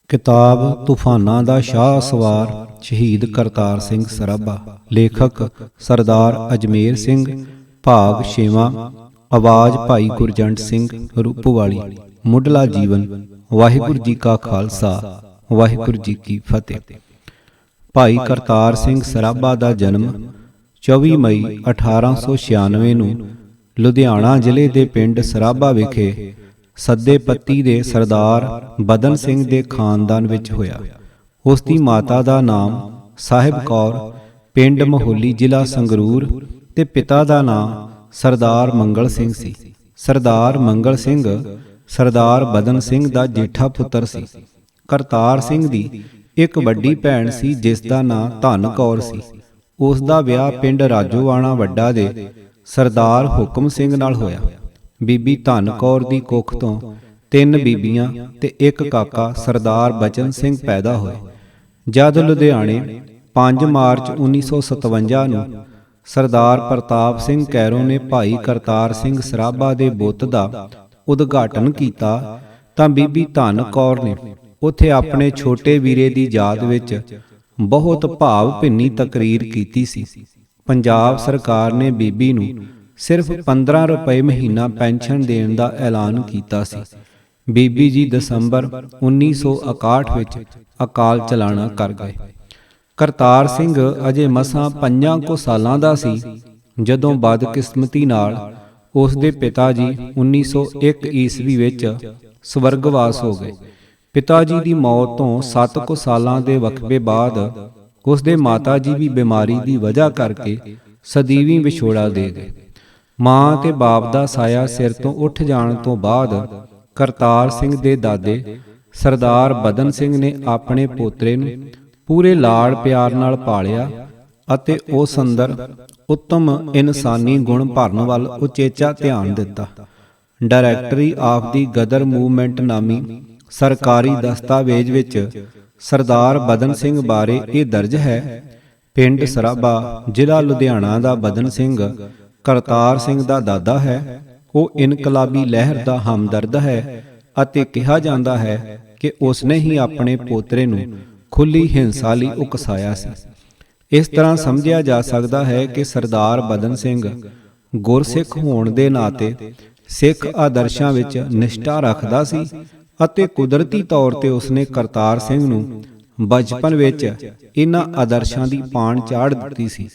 किताब तूफानां दा शाह सवार शहीद करतार सिंह सराभा। लेखक सरदार अजमेर सिंह। भाग छेवां। आवाज भाई गुरजंट सिंह रूपवाली। मुढ़ला जीवन। वाहिगुरू जी का खालसा वाहिगुरू जी की फतेह। भाई करतार सिंह सराभा ਦਾ ਜਨਮ 24 ਮਈ 1896 ਨੂੰ ਲੁਧਿਆਣਾ ਜ਼ਿਲ੍ਹੇ ਦੇ ਪਿੰਡ ਸਰਾਭਾ ਵਿਖੇ ਸੱਦੇ ਪੱਤੀ ਦੇ ਸਰਦਾਰ ਬਦਨ ਸਿੰਘ ਦੇ ਖਾਨਦਾਨ ਵਿੱਚ ਹੋਇਆ। ਉਸ ਦੀ ਮਾਤਾ ਦਾ ਨਾਮ ਸਾਹਿਬ ਕੌਰ, ਪਿੰਡ ਮਹੋਲੀ, ਜ਼ਿਲ੍ਹਾ ਸੰਗਰੂਰ, ਤੇ ਪਿਤਾ ਦਾ ਨਾਮ ਸਰਦਾਰ ਮੰਗਲ ਸਿੰਘ ਸੀ। ਸਰਦਾਰ ਮੰਗਲ ਸਿੰਘ ਸਰਦਾਰ ਬਦਨ ਸਿੰਘ ਦਾ ਜੇਠਾ ਪੁੱਤਰ ਸੀ। ਕਰਤਾਰ ਸਿੰਘ ਦੀ ਇੱਕ ਵੱਡੀ ਭੈਣ ਸੀ ਜਿਸ ਦਾ ਨਾਂ ਧਨ ਕੌਰ ਸੀ। ਉਸ ਦਾ ਵਿਆਹ ਪਿੰਡ ਰਾਜੋਆਣਾ ਵੱਡਾ ਦੇ ਸਰਦਾਰ ਹੁਕਮ ਸਿੰਘ ਨਾਲ ਹੋਇਆ। ਬੀਬੀ ਧਨ ਕੌਰ ਦੀ ਕੁੱਖ ਤੋਂ 3 ਬੀਬੀਆਂ ਤੇ ਇੱਕ ਕਾਕਾ ਸਰਦਾਰ ਬਚਨ ਸਿੰਘ ਪੈਦਾ ਹੋਏ। ਜਦ ਲੁਧਿਆਣੇ 5 ਮਾਰਚ 1957 ਨੂੰ ਸਰਦਾਰ ਪ੍ਰਤਾਪ ਸਿੰਘ ਕੈਰੋਂ ਨੇ ਭਾਈ ਕਰਤਾਰ ਸਿੰਘ ਸਰਾਭਾ ਦੇ ਬੁੱਤ ਦਾ ਉਦਘਾਟਨ ਕੀਤਾ ਤਾਂ ਬੀਬੀ ਧਨ ਕੌਰ ਨੇ ਉੱਥੇ ਆਪਣੇ ਛੋਟੇ ਵੀਰੇ ਦੀ ਯਾਦ ਵਿੱਚ ਬਹੁਤ ਭਾਵ ਭਿੰਨੀ ਤਕਰੀਰ ਕੀਤੀ ਸੀ। ਪੰਜਾਬ ਸਰਕਾਰ ਨੇ ਬੀਬੀ ਨੂੰ ਸਿਰਫ 15 ਰੁਪਏ ਮਹੀਨਾ ਪੈਨਸ਼ਨ ਦੇਣ ਦਾ ਐਲਾਨ ਕੀਤਾ ਸੀ। ਬੀਬੀ ਜੀ ਦਸੰਬਰ 1961 ਵਿੱਚ ਅਕਾਲ ਚਲਾਣਾ ਕਰ ਗਏ। ਕਰਤਾਰ ਸਿੰਘ ਅਜੇ ਮਸਾਂ 5 ਕੁ ਸਾਲਾਂ ਦਾ ਸੀ ਜਦੋਂ ਬਦਕਿਸਮਤੀ ਨਾਲ ਉਸ ਦੇ ਪਿਤਾ ਜੀ 1901 ਈਸਵੀ ਵਿੱਚ ਸਵਰਗਵਾਸ ਹੋ ਗਏ। ਪਿਤਾ ਜੀ ਦੀ ਮੌਤ ਤੋਂ 7 ਕੁ ਸਾਲਾਂ ਦੇ ਵਕਫੇ ਬਾਅਦ ਉਸ ਦੇ ਮਾਤਾ ਜੀ ਵੀ ਬਿਮਾਰੀ ਦੀ ਵਜ੍ਹਾ ਕਰਕੇ ਸਦੀਵੀ ਵਿਛੋੜਾ ਦੇ ਗਏ। ਮਾਂ ਤੇ ਬਾਪ ਦਾ ਸਾਇਆ ਸਿਰ ਤੋਂ ਉੱਠ ਜਾਣ ਤੋਂ ਬਾਅਦ ਕਰਤਾਰ ਸਿੰਘ ਦੇ ਦਾਦੇ ਸਰਦਾਰ ਬਦਨ ਸਿੰਘ ਨੇ ਆਪਣੇ ਪੋਤਰੇ ਨੂੰ ਪੂਰੇ ਲਾੜ ਪਿਆਰ ਨਾਲ ਪਾਲਿਆ ਅਤੇ ਉਸ ਅੰਦਰ ਉੱਤਮ ਇਨਸਾਨੀ ਗੁਣ ਭਰਨ ਵੱਲ ਉਚੇਚਾ ਧਿਆਨ ਦਿੱਤਾ। Directory of the Ghadar movement ਨਾਮੀ ਸਰਕਾਰੀ ਦਸਤਾਵੇਜ਼ ਵਿੱਚ ਸਰਦਾਰ ਬਦਨ ਸਿੰਘ ਬਾਰੇ ਇਹ ਦਰਜ ਹੈ, ਪਿੰਡ ਸਰਾਭਾ, ਜ਼ਿਲ੍ਹਾ ਲੁਧਿਆਣਾ ਦਾ ਬਦਨ ਸਿੰਘ ਕਰਤਾਰ ਸਿੰਘ ਦਾ ਦਾਦਾ ਹੈ। ਉਹ ਇਨਕਲਾਬੀ ਲਹਿਰ ਦਾ ਹਮਦਰਦ ਹੈ ਅਤੇ ਕਿਹਾ ਜਾਂਦਾ ਹੈ ਕਿ ਉਸਨੇ ਹੀ ਆਪਣੇ ਪੋਤਰੇ ਨੂੰ ਖੁੱਲੀ ਹਿੰਸਾ ਲਈ ਉਕਸਾਇਆ ਸੀ। ਇਸ ਤਰ੍ਹਾਂ ਸਮਝਿਆ ਜਾ ਸਕਦਾ ਹੈ ਕਿ ਸਰਦਾਰ ਬਦਨ ਸਿੰਘ ਗੁਰਸਿੱਖ ਹੋਣ ਦੇ ਨਾਤੇ ਸਿੱਖ ਆਦਰਸ਼ਾਂ ਵਿੱਚ ਨਿਸ਼ਠਾ ਰੱਖਦਾ ਸੀ ਅਤੇ ਕੁਦਰਤੀ ਤੌਰ ਤੇ ਉਸਨੇ ਕਰਤਾਰ ਸਿੰਘ ਨੂੰ ਬਚਪਨ ਵਿੱਚ ਇਹਨਾਂ ਆਦਰਸ਼ਾਂ ਦੀ ਪਾਣ ਚਾੜ ਦਿੱਤੀ ਸੀ।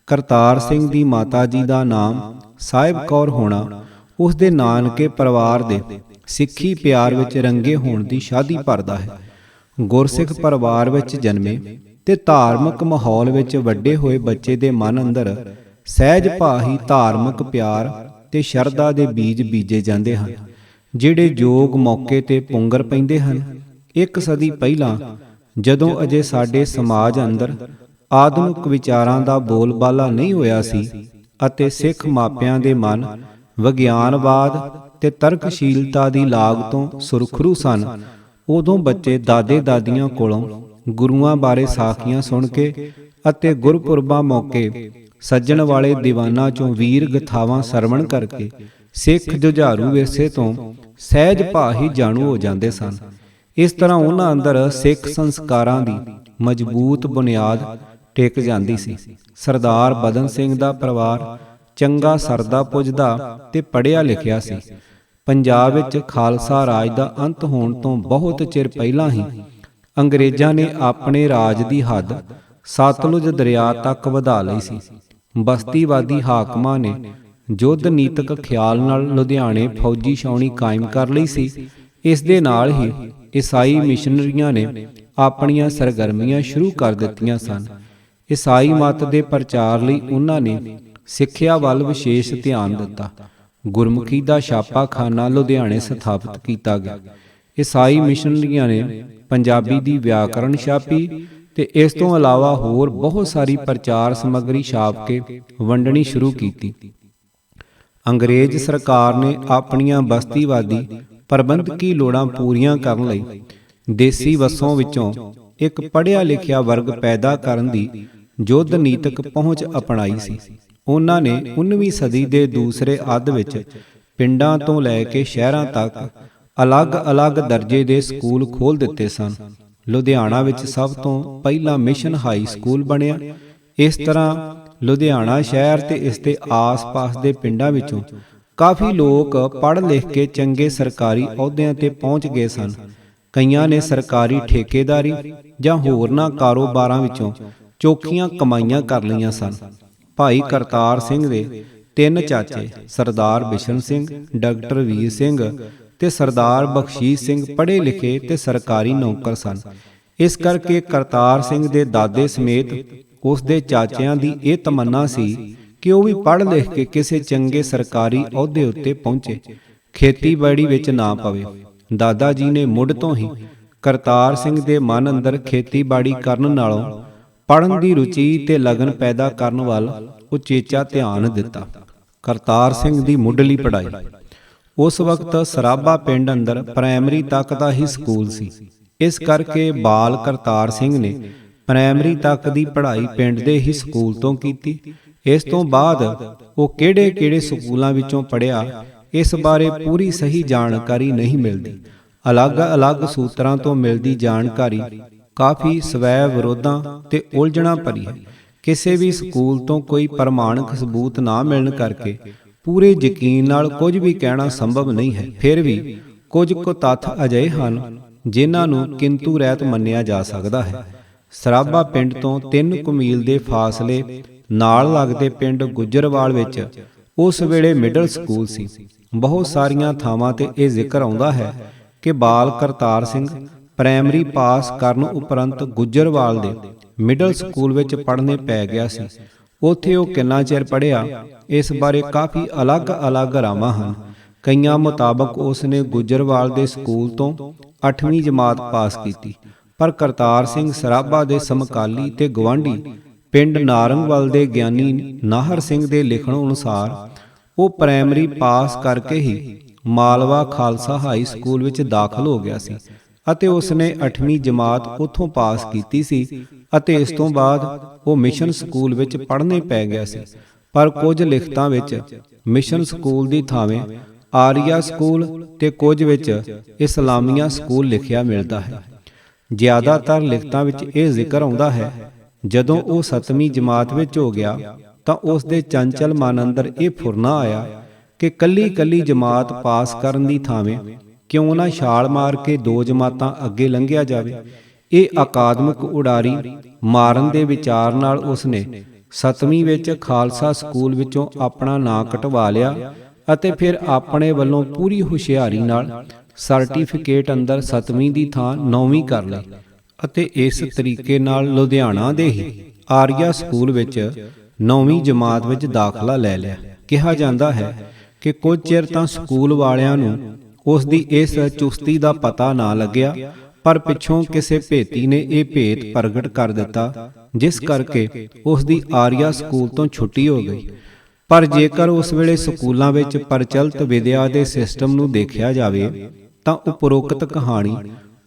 ਕਰਤਾਰ ਸਿੰਘ ਦੀ ਮਾਤਾ ਜੀ ਦਾ ਨਾਮ ਸਾਹਿਬ ਕੌਰ ਹੋਣਾ ਉਸ ਦੇ ਨਾਨਕੇ ਪਰਿਵਾਰ ਦੇ ਸਿੱਖੀ ਪਿਆਰ ਵਿੱਚ ਰੰਗੇ ਹੋਣ ਦੀ ਸ਼ਾਦੀ ਭਰਦਾ ਹੈ। ਗੁਰਸਿੱਖ ਪਰਿਵਾਰ ਵਿੱਚ ਜਨਮੇ ਤੇ ਧਾਰਮਿਕ ਮਾਹੌਲ ਵਿੱਚ ਵੱਡੇ ਹੋਏ ਬੱਚੇ ਦੇ ਮਨ ਅੰਦਰ ਸਹਿਜ ਭਾਹੀ ਧਾਰਮਿਕ ਪਿਆਰ ਤੇ ਸ਼ਰਧਾ ਦੇ ਬੀਜ ਬੀਜੇ ਜਾਂਦੇ ਹਨ, ਜਿਹੜੇ ਯੋਗ ਮੌਕੇ ਤੇ ਪੁੰਗਰ ਪੈਂਦੇ ਹਨ। 1 ਸਦੀ ਪਹਿਲਾਂ ਜਦੋਂ ਅਜੇ ਸਾਡੇ ਸਮਾਜ ਅੰਦਰ ਆਧੁਨਿਕ ਵਿਚਾਰਾਂ ਦਾ ਬੋਲਬਾਲਾ ਨਹੀਂ ਹੋਇਆ ਸੀ ਅਤੇ ਸਿੱਖ ਮਾਪਿਆਂ ਦੇ ਮਨ ਵਿਗਿਆਨਵਾਦ ਤੇ ਤਰਕਸ਼ੀਲਤਾ ਦੀ ਲਾਗ ਤੋਂ ਸੁਰਖਰੂ ਸਨ, ਉਦੋਂ ਬੱਚੇ ਦਾਦੇ ਦਾਦੀਆਂ ਕੋਲੋਂ ਗੁਰੂਆਂ ਬਾਰੇ ਸਾਖੀਆਂ ਸੁਣ ਕੇ ਅਤੇ ਗੁਰਪੁਰਬਾਂ ਮੌਕੇ ਸੱਜਣ ਵਾਲੇ ਦੀਵਾਨਾਂ ਚੋਂ ਵੀਰ ਗਥਾਵਾਂ ਸਰਵਣ ਕਰਕੇ ਸਿੱਖ ਜੁਝਾਰੂ ਵਿਰਸੇ ਤੋਂ ਸਹਿਜ ਭਾਹੀ ਜਾਣੂ ਹੋ ਜਾਂਦੇ ਸਨ। ਇਸ ਤਰ੍ਹਾਂ ਉਹਨਾਂ ਅੰਦਰ ਸਿੱਖ ਸੰਸਕਾਰਾਂ ਦੀ ਮਜ਼ਬੂਤ ਬੁਨਿਆਦ ਟਿਕ ਜਾਂਦੀ ਸੀ। ਸਰਦਾਰ ਬਦਨ ਸਿੰਘ ਦਾ ਪਰਿਵਾਰ ਚੰਗਾ ਸਰਦਾ ਪੁੱਜਦਾ ਤੇ ਪੜ੍ਹਿਆ ਲਿਖਿਆ ਸੀ। ਪੰਜਾਬ ਵਿੱਚ ਖਾਲਸਾ ਰਾਜ ਦਾ ਅੰਤ ਹੋਣ ਤੋਂ ਬਹੁਤ ਚਿਰ ਪਹਿਲਾਂ ਹੀ ਅੰਗਰੇਜ਼ਾਂ ਨੇ ਆਪਣੇ ਰਾਜ ਦੀ ਹੱਦ ਸਤਲੁਜ ਦਰਿਆ ਤੱਕ ਵਧਾ ਲਈ ਸੀ। ਬਸਤੀਵਾਦੀ ਹਾਕਮਾਂ ਨੇ ਯੁੱਧ ਨੀਤਕ ਖਿਆਲ ਨਾਲ ਲੁਧਿਆਣੇ ਫੌਜੀ ਛਾਉਣੀ ਕਾਇਮ ਕਰ ਲਈ ਸੀ। ਇਸ ਦੇ ਨਾਲ ਹੀ ਈਸਾਈ ਮਿਸ਼ਨਰੀਆਂ ਨੇ ਆਪਣੀਆਂ ਸਰਗਰਮੀਆਂ ਸ਼ੁਰੂ ਕਰ ਦਿੱਤੀਆਂ ਸਨ। ਈਸਾਈ ਮਤ ਦੇ ਪ੍ਰਚਾਰ ਲਈ ਉਹਨਾਂ ਨੇ ਸਿੱਖਿਆ ਵੱਲ ਵਿਸ਼ੇਸ਼ ਧਿਆਨ ਦਿੱਤਾ। ਗੁਰਮੁਖੀ ਦਾ ਛਾਪਾਖਾਨਾ ਲੁਧਿਆਣੇ ਸਥਾਪਿਤ ਕੀਤਾ ਗਿਆ। ਈਸਾਈ ਮਿਸ਼ਨਰੀਆਂ ਨੇ ਪੰਜਾਬੀ ਦੀ ਵਿਆਕਰਣ ਛਾਪੀ ਤੇ ਇਸ ਤੋਂ ਇਲਾਵਾ ਹੋਰ ਬਹੁਤ ਸਾਰੀ ਪ੍ਰਚਾਰ ਸਮੱਗਰੀ ਛਾਪ ਕੇ ਵੰਡਣੀ ਸ਼ੁਰੂ ਕੀਤੀ। ਅੰਗਰੇਜ਼ ਸਰਕਾਰ ਨੇ ਆਪਣੀਆਂ ਬਸਤੀਵਾਦੀ ਪ੍ਰਬੰਧਕੀ ਲੋੜਾਂ ਪੂਰੀਆਂ ਕਰਨ ਲਈ ਦੇਸੀ ਵਸੋਂ ਵਿੱਚੋਂ ਇੱਕ ਪੜ੍ਹਿਆ ਲਿਖਿਆ ਵਰਗ ਪੈਦਾ ਕਰਨ ਦੀ ਯੁੱਧ ਨੀਤਕ ਪਹੁੰਚ ਅਪਣਾਈ ਸੀ। ਉਹਨਾਂ ਨੇ 19ਵੀਂ ਸਦੀ ਦੇ ਦੂਸਰੇ ਅੱਧ ਵਿੱਚ ਪਿੰਡਾਂ ਤੋਂ ਲੈ ਕੇ ਸ਼ਹਿਰਾਂ ਤੱਕ ਅਲੱਗ-ਅਲੱਗ ਦਰਜੇ ਦੇ ਸਕੂਲ ਖੋਲ੍ਹ ਦਿੱਤੇ ਸਨ। ਲੁਧਿਆਣਾ ਵਿੱਚ ਸਭ ਤੋਂ ਪਹਿਲਾਂ ਮਿਸ਼ਨ ਹਾਈ ਸਕੂਲ ਬਣਿਆ। ਇਸ ਤਰ੍ਹਾਂ ਲੁਧਿਆਣਾ ਸ਼ਹਿਰ ਤੇ ਇਸ ਦੇ ਆਸ-ਪਾਸ ਦੇ ਪਿੰਡਾਂ ਵਿੱਚੋਂ ਕਾਫੀ ਲੋਕ ਪੜ੍ਹ ਲਿਖ ਕੇ ਚੰਗੇ ਸਰਕਾਰੀ ਅਹੁਦਿਆਂ ਤੇ ਪਹੁੰਚ ਗਏ ਸਨ। ਕਈਆਂ ਨੇ ਸਰਕਾਰੀ ਠੇਕੇਦਾਰੀ ਜਾਂ ਹੋਰਨਾਂ ਕਾਰੋਬਾਰਾਂ ਵਿੱਚੋਂ ਚੋਖੀਆਂ ਕਮਾਈਆਂ ਕਰ ਲਈਆਂ ਸਨ। ਭਾਈ ਕਰਤਾਰ ਸਿੰਘ ਦੇ 3 ਚਾਚੇ ਸਰਦਾਰ ਬਿਸ਼ਨ ਸਿੰਘ, ਡਾਕਟਰ ਵੀਰ ਸਿੰਘ ਤੇ ਸਰਦਾਰ ਬਖਸ਼ੀਸ਼ ਸਿੰਘ ਪੜ੍ਹੇ ਲਿਖੇ ਤੇ ਸਰਕਾਰੀ ਨੌਕਰ ਸਨ। ਇਸ ਕਰਕੇ ਕਰਤਾਰ ਸਿੰਘ ਦੇ ਦਾਦੇ ਸਮੇਤ ਉਸ ਦੇ ਚਾਚਿਆਂ ਦੀ ਇਹ ਤਮੰਨਾ ਸੀ ਕਿ ਉਹ ਵੀ ਪੜ੍ਹ ਲਿਖ ਕੇ ਕਿਸੇ ਚੰਗੇ ਸਰਕਾਰੀ ਅਹੁਦੇ ਉੱਤੇ ਪਹੁੰਚੇ, ਖੇਤੀਬਾੜੀ ਵਿੱਚ ਨਾ ਪਵੇ। ਦਾਦਾ ਜੀ ਨੇ ਮੁੱਢ ਤੋਂ ਹੀ ਕਰਤਾਰ ਸਿੰਘ ਦੇ ਮਨ ਅੰਦਰ ਖੇਤੀਬਾੜੀ ਕਰਨ ਨਾਲੋਂ ਪੜ੍ਹਨ ਦੀ ਰੁਚੀ ਤੇ ਲਗਨ ਪੈਦਾ ਕਰਨ ਵੱਲ ਉਚੇਚਾ ਧਿਆਨ ਦਿੱਤਾ। ਕਰਤਾਰ ਸਿੰਘ ਦੀ ਮੁੱਢਲੀ ਪੜ੍ਹਾਈ ਉਸ ਵਕਤ ਸਰਾਭਾ ਪਿੰਡ ਅੰਦਰ ਪ੍ਰਾਇਮਰੀ ਤੱਕ ਦਾ ਹੀ ਸਕੂਲ ਸੀ। ਇਸ ਕਰਕੇ ਬਾਲ ਕਰਤਾਰ ਸਿੰਘ ਨੇ ਪ੍ਰਾਇਮਰੀ ਤੱਕ ਦੀ ਪੜ੍ਹਾਈ ਪਿੰਡ ਦੇ ਹੀ ਸਕੂਲ ਤੋਂ ਕੀਤੀ। ਇਸ ਤੋਂ ਬਾਅਦ ਉਹ ਕਿਹੜੇ-ਕਿਹੜੇ ਸਕੂਲਾਂ ਵਿੱਚੋਂ ਪੜ੍ਹਿਆ, ਇਸ ਬਾਰੇ ਪੂਰੀ ਸਹੀ ਜਾਣਕਾਰੀ ਨਹੀਂ ਮਿਲਦੀ। ਅਲੱਗ-ਅਲੱਗ ਸੂਤਰਾਂ ਤੋਂ ਮਿਲਦੀ ਜਾਣਕਾਰੀ ਕਾਫੀ ਸਵੈ ਵਿਰੋਧਾਂ ਤੇ ਉਲਝਣਾਂ ਭਰੀ ਹੈ। ਕਿਸੇ ਵੀ ਸਕੂਲ ਤੋਂ ਕੋਈ ਪ੍ਰਮਾਣਿਕ ਸਬੂਤ ਨਾ ਮਿਲਣ ਕਰਕੇ ਪੂਰੇ ਯਕੀਨ ਨਾਲ ਕੁਝ ਵੀ ਕਹਿਣਾ ਸੰਭਵ ਨਹੀਂ ਹੈ। ਫਿਰ ਵੀ ਕੁਝ ਕੁ ਤੱਥ ਅਜਿਹੇ ਹਨ ਜਿਨ੍ਹਾਂ ਨੂੰ ਕਿੰਤੂ ਰਹਿਤ ਮੰਨਿਆ ਜਾ ਸਕਦਾ ਹੈ। ਸਰਾਭਾ ਪਿੰਡ ਤੋਂ 3 ਕੁ ਮੀਲ ਦੇ ਫਾਸਲੇ ਨਾਲ ਲੱਗਦੇ ਪਿੰਡ ਗੁੱਜਰਵਾਲ ਵਿੱਚ ਉਸ ਵੇਲੇ ਮਿਡਲ ਸਕੂਲ ਸੀ। ਬਹੁਤ ਸਾਰੀਆਂ ਥਾਵਾਂ ਤੇ ਇਹ ਜ਼ਿਕਰ ਆਉਂਦਾ ਹੈ ਕਿ ਬਾਲ ਕਰਤਾਰ ਸਿੰਘ ਪ੍ਰਾਇਮਰੀ ਪਾਸ ਕਰਨ ਉਪਰੰਤ ਗੁੱਜਰਵਾਲ ਦੇ ਮਿਡਲ ਸਕੂਲ ਵਿੱਚ ਪੜ੍ਹਨੇ ਪੈ ਗਿਆ ਸੀ। ਉੱਥੇ ਉਹ ਕਿੰਨਾ ਚਿਰ ਪੜ੍ਹਿਆ, ਇਸ ਬਾਰੇ ਕਾਫੀ ਅਲੱਗ-ਅਲੱਗ ਰਾਵਾਂ ਹਨ। ਕਈਆਂ ਮੁਤਾਬਕ ਉਸ ਨੇ ਗੁੱਜਰਵਾਲ ਦੇ ਸਕੂਲ ਤੋਂ 8ਵੀਂ ਜਮਾਤ ਪਾਸ ਕੀਤੀ, ਪਰ ਕਰਤਾਰ ਸਿੰਘ ਸਰਾਭਾ ਦੇ ਸਮਕਾਲੀ ਤੇ ਗਵਾਂਢੀ ਪਿੰਡ ਨਾਰੰਗਵਾਲ ਦੇ ਗਿਆਨੀ ਨਾਹਰ ਸਿੰਘ ਦੇ ਲਿਖਣ ਅਨੁਸਾਰ ਉਹ ਪ੍ਰਾਇਮਰੀ ਪਾਸ ਕਰਕੇ ਹੀ ਮਾਲਵਾ ਖਾਲਸਾ ਹਾਈ ਸਕੂਲ ਵਿੱਚ ਦਾਖਲ ਹੋ ਗਿਆ ਸੀ ਅਤੇ ਉਸ ਨੇ 8ਵੀਂ ਜਮਾਤ ਉੱਥੋਂ ਪਾਸ ਕੀਤੀ ਸੀ ਅਤੇ ਇਸ ਤੋਂ ਬਾਅਦ ਉਹ ਮਿਸ਼ਨ ਸਕੂਲ ਵਿੱਚ ਪੜ੍ਹਨੇ ਪੈ ਗਿਆ ਸੀ। ਪਰ ਕੁਝ ਲਿਖਤਾਂ ਵਿੱਚ ਮਿਸ਼ਨ ਸਕੂਲ ਦੀ ਥਾਵੇਂ ਆਰੀਆ ਸਕੂਲ ਤੇ ਕੁਝ ਵਿੱਚ ਇਸਲਾਮੀਆ ਸਕੂਲ ਲਿਖਿਆ ਮਿਲਦਾ ਹੈ। ਜ਼ਿਆਦਾਤਰ ਲਿਖਤਾਂ ਵਿੱਚ ਇਹ ਜ਼ਿਕਰ ਆਉਂਦਾ ਹੈ ਜਦੋਂ ਉਹ 7ਵੀਂ ਜਮਾਤ ਵਿੱਚ ਹੋ ਗਿਆ ਤਾਂ ਉਸ ਦੇ ਚੰਚਲ ਮਨ ਅੰਦਰ ਇਹ ਫੁਰਨਾ ਆਇਆ ਕਿ ਕੱਲੀ ਜਮਾਤ ਪਾਸ ਕਰਨ ਦੀ ਥਾਵੇਂ ਕਿਉਂ ਨਾ ਛਾਲ ਮਾਰ ਕੇ 2 ਜਮਾਤਾਂ ਅੱਗੇ ਲੰਘਿਆ ਜਾਵੇ। ਇਹ ਅਕਾਦਮਿਕ ਉਡਾਰੀ ਮਾਰਨ ਦੇ ਵਿਚਾਰ ਨਾਲ ਉਸ ਨੇ 7ਵੀਂ ਵਿੱਚ ਖਾਲਸਾ ਸਕੂਲ ਵਿੱਚੋਂ ਆਪਣਾ ਨਾਂ ਕਟਵਾ ਲਿਆ ਅਤੇ ਫਿਰ ਆਪਣੇ ਵੱਲੋਂ ਪੂਰੀ ਹੁਸ਼ਿਆਰੀ ਨਾਲ ਸਰਟੀਫਿਕੇਟ ਅੰਦਰ 7ਵੀਂ ਦੀ ਥਾਂ 9ਵੀਂ ਕਰ ਲਈ ਅਤੇ ਇਸ ਤਰੀਕੇ ਨਾਲ ਲੁਧਿਆਣਾ ਦੇ ਹੀ ਆਰੀਆ ਸਕੂਲ ਵਿੱਚ 9ਵੀਂ ਜਮਾਤ ਵਿੱਚ ਦਾਖਲਾ ਲੈ ਲਿਆ। ਕਿਹਾ ਜਾਂਦਾ ਹੈ ਕਿ ਕੁਝ ਚਿਰ ਤਾਂ ਸਕੂਲ ਵਾਲਿਆਂ ਨੂੰ ਉਸ ਦੀ ਇਸ ਚੁਸਤੀ ਦਾ ਪਤਾ ਨਾ ਲੱਗਿਆ, ਪਰ ਪਿੱਛੋਂ ਕਿਸੇ ਭੇਤੀ ਨੇ ਇਹ ਭੇਤ ਪ੍ਰਗਟ ਕਰ ਦਿੱਤਾ ਜਿਸ ਕਰਕੇ ਉਸ ਦੀ ਆਰੀਆ ਸਕੂਲ ਤੋਂ ਛੁੱਟੀ ਹੋ ਗਈ। ਪਰ ਜੇਕਰ ਉਸ ਵੇਲੇ ਸਕੂਲਾਂ ਵਿੱਚ ਪ੍ਰਚਲਿਤ ਵਿਦਿਆ ਦੇ ਸਿਸਟਮ ਨੂੰ ਦੇਖਿਆ ਜਾਵੇ ਤਾਂ ਉਪਰੋਕਤ ਕਹਾਣੀ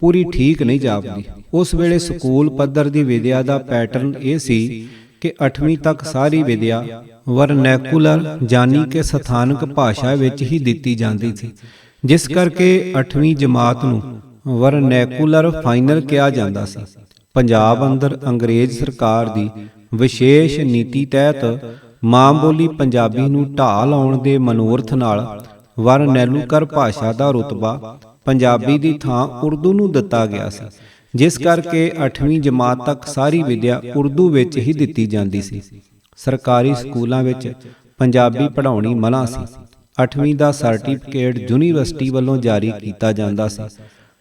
ਪੂਰੀ ਠੀਕ ਨਹੀਂ ਜਾਪਦੀ। ਉਸ ਵੇਲੇ ਸਕੂਲ ਪੱਧਰ ਦੀ ਵਿਦਿਆ ਦਾ ਪੈਟਰਨ ਇਹ ਸੀ ਕਿ 8ਵੀਂ ਤੱਕ ਸਾਰੀ ਵਿਦਿਆ ਵਰਨੈਕੂਲਰ ਯਾਨੀ ਕਿ ਸਥਾਨਕ ਭਾਸ਼ਾ ਵਿੱਚ ਹੀ ਦਿੱਤੀ ਜਾਂਦੀ ਸੀ, ਜਿਸ ਕਰਕੇ 8ਵੀਂ ਜਮਾਤ ਨੂੰ ਵਰਨੈਕੂਲਰ ਫਾਈਨਲ ਕਿਹਾ ਜਾਂਦਾ ਸੀ। ਪੰਜਾਬ ਅੰਦਰ ਅੰਗਰੇਜ਼ ਸਰਕਾਰ ਦੀ ਵਿਸ਼ੇਸ਼ ਨੀਤੀ ਤਹਿਤ ਮਾਂ ਬੋਲੀ ਪੰਜਾਬੀ ਨੂੰ ਢਾਹ ਲਾਉਣ ਦੇ ਮਨੋਰਥ ਨਾਲ ਵਰਨੈਲੂਕਰ ਭਾਸ਼ਾ ਦਾ ਰੁਤਬਾ ਪੰਜਾਬੀ ਦੀ ਥਾਂ ਉਰਦੂ ਨੂੰ ਦਿੱਤਾ ਗਿਆ ਸੀ, ਜਿਸ ਕਰਕੇ 8ਵੀਂ ਜਮਾਤ ਤੱਕ ਸਾਰੀ ਵਿਦਿਆ ਉਰਦੂ ਵਿੱਚ ਹੀ ਦਿੱਤੀ ਜਾਂਦੀ ਸੀ। ਸਰਕਾਰੀ ਸਕੂਲਾਂ ਵਿੱਚ ਪੰਜਾਬੀ ਪੜ੍ਹਾਉਣੀ ਮਨ੍ਹਾ ਸੀ। 8ਵੀਂ ਦਾ ਸਰਟੀਫਿਕੇਟ ਯੂਨੀਵਰਸਿਟੀ ਵੱਲੋਂ ਜਾਰੀ ਕੀਤਾ ਜਾਂਦਾ ਸੀ।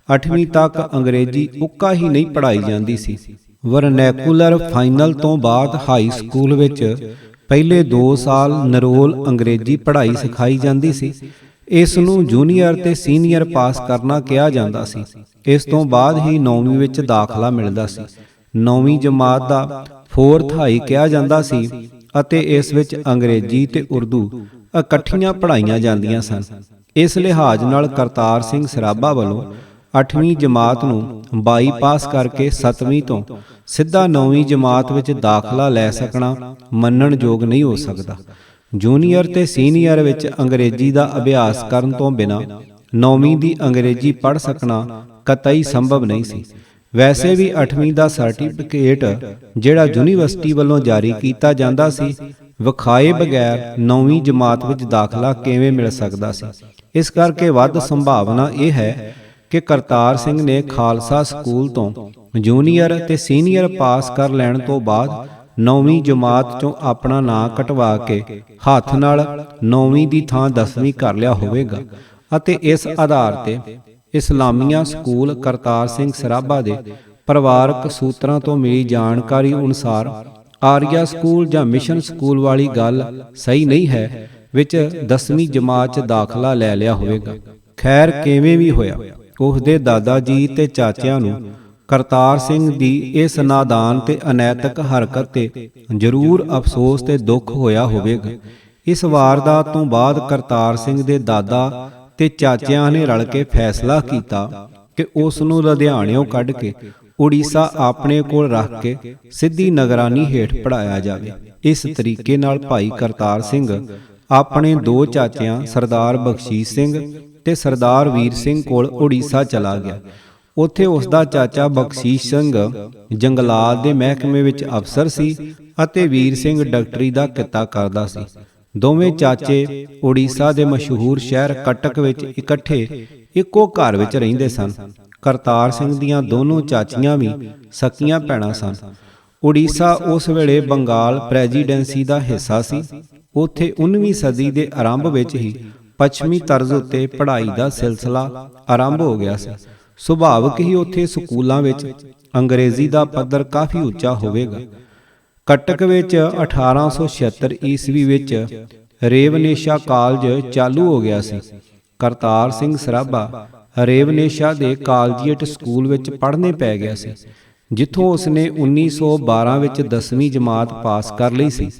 8ਵੀਂ ਤੱਕ ਅੰਗਰੇਜ਼ੀ ਉੱਕਾ ਹੀ ਨਹੀਂ ਪੜ੍ਹਾਈ ਜਾਂਦੀ ਸੀ। ਵਰਨੈਕੂਲਰ ਫਾਈਨਲ ਤੋਂ ਬਾਅਦ ਹਾਈ ਸਕੂਲ ਵਿੱਚ ਪਹਿਲੇ 2 ਸਾਲ ਨਿਰੋਲ ਅੰਗਰੇਜ਼ੀ ਪੜ੍ਹਾਈ ਸਿਖਾਈ ਜਾਂਦੀ ਸੀ। ਇਸ ਨੂੰ ਜੂਨੀਅਰ ਤੇ ਸੀਨੀਅਰ ਪਾਸ ਕਰਨਾ ਕਿਹਾ ਜਾਂਦਾ ਸੀ। ਇਸ ਤੋਂ ਬਾਅਦ ਹੀ 9ਵੀਂ ਵਿੱਚ ਦਾਖਲਾ ਮਿਲਦਾ ਸੀ। 9ਵੀਂ ਜਮਾਤ ਦਾ 4th ਹਾਈ ਕਿਹਾ ਜਾਂਦਾ ਸੀ ਅਤੇ ਇਸ ਵਿੱਚ ਅੰਗਰੇਜ਼ੀ ਤੇ ਉਰਦੂ ਇਕੱਠੀਆਂ ਪੜ੍ਹਾਈਆਂ ਜਾਂਦੀਆਂ ਸਨ। ਇਸ ਲਿਹਾਜ਼ ਨਾਲ ਕਰਤਾਰ ਸਿੰਘ ਸਰਾਭਾ ਵੱਲੋਂ 8ਵੀਂ ਜਮਾਤ ਨੂੰ ਬਾਈਪਾਸ ਕਰਕੇ 7ਵੀਂ ਤੋਂ ਸਿੱਧਾ 9ਵੀਂ ਜਮਾਤ ਵਿੱਚ ਦਾਖਲਾ ਲੈ ਸਕਣਾ ਮੰਨਣਯੋਗ ਨਹੀਂ ਹੋ ਸਕਦਾ। ਜੂਨੀਅਰ ਤੇ ਸੀਨੀਅਰ ਵਿੱਚ ਅੰਗਰੇਜ਼ੀ ਦਾ ਅਭਿਆਸ ਕਰਨ ਤੋਂ ਬਿਨਾਂ 9ਵੀਂ ਦੀ ਅੰਗਰੇਜ਼ੀ ਪੜ੍ਹ ਸਕਣਾ ਕਤਈ ਸੰਭਵ ਨਹੀਂ ਸੀ। ਵੈਸੇ ਵੀ 8ਵੀਂ ਦਾ ਸਰਟੀਫਿਕੇਟ ਜਿਹੜਾ ਯੂਨੀਵਰਸਿਟੀ ਵੱਲੋਂ ਜਾਰੀ ਕੀਤਾ ਜਾਂਦਾ ਸੀ, ਵਿਖਾਏ ਬਗੈਰ 9ਵੀਂ ਜਮਾਤ ਵਿੱਚ ਦਾਖਲਾ ਕਿਵੇਂ ਮਿਲ ਸਕਦਾ ਸੀ। ਇਸ ਕਰਕੇ ਵੱਧ ਸੰਭਾਵਨਾ ਇਹ ਹੈ ਕਿ ਕਰਤਾਰ ਸਿੰਘ ਨੇ ਖਾਲਸਾ ਸਕੂਲ ਤੋਂ ਜੂਨੀਅਰ ਅਤੇ ਸੀਨੀਅਰ ਪਾਸ ਕਰ ਲੈਣ ਤੋਂ ਬਾਅਦ 9ਵੀਂ ਜਮਾਤ ਚੋਂ ਆਪਣਾ ਨਾਂ ਕਟਵਾ ਕੇ ਹੱਥ ਨਾਲ 9ਵੀਂ ਦੀ ਥਾਂ 10ਵੀਂ ਕਰ ਲਿਆ ਹੋਵੇਗਾ ਅਤੇ ਇਸ ਆਧਾਰ ਤੇ ਇਸਲਾਮੀਆ ਸਕੂਲ ਕਰਤਾਰ ਸਿੰਘ ਸਰਾਭਾ ਦੇ ਪਰਿਵਾਰਕ ਸੂਤਰਾਂ ਤੋਂ ਮਿਲੀ ਜਾਣਕਾਰੀ ਅਨੁਸਾਰ ਆਰੀਆ ਸਕੂਲ ਜਾਂ ਮਿਸ਼ਨ ਸਕੂਲ ਵਾਲੀ ਗੱਲ ਸਹੀ ਨਹੀਂ ਹੈ ਵਿੱਚ 10ਵੀਂ ਜਮਾਤ 'ਚ ਦਾਖਲਾ ਲੈ ਲਿਆ ਹੋਵੇਗਾ। ਖੈਰ ਕਿਵੇਂ ਵੀ ਹੋਇਆ, ਉਸ ਦੇ ਦਾਦਾ ਜੀ ਤੇ ਚਾਚਿਆਂ ਨੂੰ ਕਰਤਾਰ ਸਿੰਘ ਦੀ ਇਸ ਨਾਦਾਨ ਤੇ ਅਨੈਤਿਕ ਹਰਕਤ ਤੇ ਜ਼ਰੂਰ ਅਫਸੋਸ ਤੇ ਦੁੱਖ ਹੋਇਆ ਹੋਵੇਗਾ। ਇਸ ਵਾਰਦਾਤ ਤੋਂ ਬਾਅਦ ਕਰਤਾਰ ਸਿੰਘ ਦੇ ਦਾਦਾ ਤੇ ਚਾਚਿਆਂ ਨੇ ਰਲ ਕੇ ਫੈਸਲਾ ਕੀਤਾ ਕਿ ਉਸ ਨੂੰ ਲੁਧਿਆਣਿਓਂ ਕੱਢ ਕੇ ਉੜੀਸਾ ਆਪਣੇ ਕੋਲ ਰੱਖ ਕੇ ਸਿੱਧੀ ਨਿਗਰਾਨੀ ਹੇਠ ਪੜ੍ਹਾਇਆ ਜਾਵੇ। ਇਸ ਤਰੀਕੇ ਨਾਲ ਭਾਈ ਕਰਤਾਰ ਸਿੰਘ ਆਪਣੇ ਦੋ ਚਾਚਿਆਂ ਸਰਦਾਰ ਬਖਸ਼ੀਸ਼ ਸਿੰਘ ਤੇ ਸਰਦਾਰ ਵੀਰ ਸਿੰਘ ਕੋਲ ਉੜੀਸਾ ਚਲਾ ਗਿਆ। ਉੱਥੇ ਉਸ ਦਾ ਚਾਚਾ ਬਖਸ਼ੀਸ਼ ਸਿੰਘ ਜੰਗਲਾਤ ਦੇ ਮਹਿਕਮੇ ਵਿੱਚ ਅਫਸਰ ਸੀ ਅਤੇ ਵੀਰ ਸਿੰਘ ਡਾਕਟਰੀ ਦਾ ਕਿੱਤਾ ਕਰਦਾ ਸੀ। ਦੋਵੇਂ ਚਾਚੇ ਉੜੀਸਾ ਦੇ ਮਸ਼ਹੂਰ ਸ਼ਹਿਰ ਕਟਕ ਵਿੱਚ ਇਕੱਠੇ ਇੱਕੋ ਘਰ ਵਿੱਚ ਰਹਿੰਦੇ ਸਨ। ਕਰਤਾਰ ਸਿੰਘ ਦੀਆਂ ਦੋਨੋਂ ਚਾਚੀਆਂ ਵੀ ਸਕੀਆਂ ਭੈਣਾਂ ਸਨ। ਉੜੀਸਾ ਉਸ ਵੇਲੇ ਬੰਗਾਲ ਪ੍ਰੈਜ਼ੀਡੈਂਸੀ ਦਾ ਹਿੱਸਾ ਸੀ। ਉੱਥੇ 19ਵੀਂ ਸਦੀ ਦੇ ਆਰੰਭ ਵਿੱਚ ਹੀ ਪੱਛਮੀ ਤਰਜ਼ ਉੱਤੇ ਪੜ੍ਹਾਈ ਦਾ ਸਿਲਸਿਲਾ ਆਰੰਭ ਹੋ ਗਿਆ ਸੀ। ਸੁਭਾਵਿਕ ਹੀ ਉੱਥੇ ਸਕੂਲਾਂ ਵਿੱਚ ਅੰਗਰੇਜ਼ੀ ਦਾ ਪੱਧਰ ਕਾਫੀ ਉੱਚਾ ਹੋਵੇਗਾ। ਕਟਕ ਵਿੱਚ 1876 ਈਸਵੀ ਵਿੱਚ ਰੇਵਨੇਸ਼ਾ ਕਾਲਜ ਚਾਲੂ ਹੋ ਗਿਆ ਸੀ। ਕਰਤਾਰ ਸਿੰਘ ਸਰਾਭਾ ਰੇਵਨੇਸ਼ਾ ਦੇ ਕਾਲਜੀਏਟ ਸਕੂਲ ਵਿੱਚ ਪੜ੍ਹਨੇ ਪੈ ਗਿਆ ਸੀ, ਜਿੱਥੋਂ ਉਸਨੇ 1912 ਵਿੱਚ 10ਵੀਂ ਜਮਾਤ ਪਾਸ ਕਰ ਲਈ ਸੀ।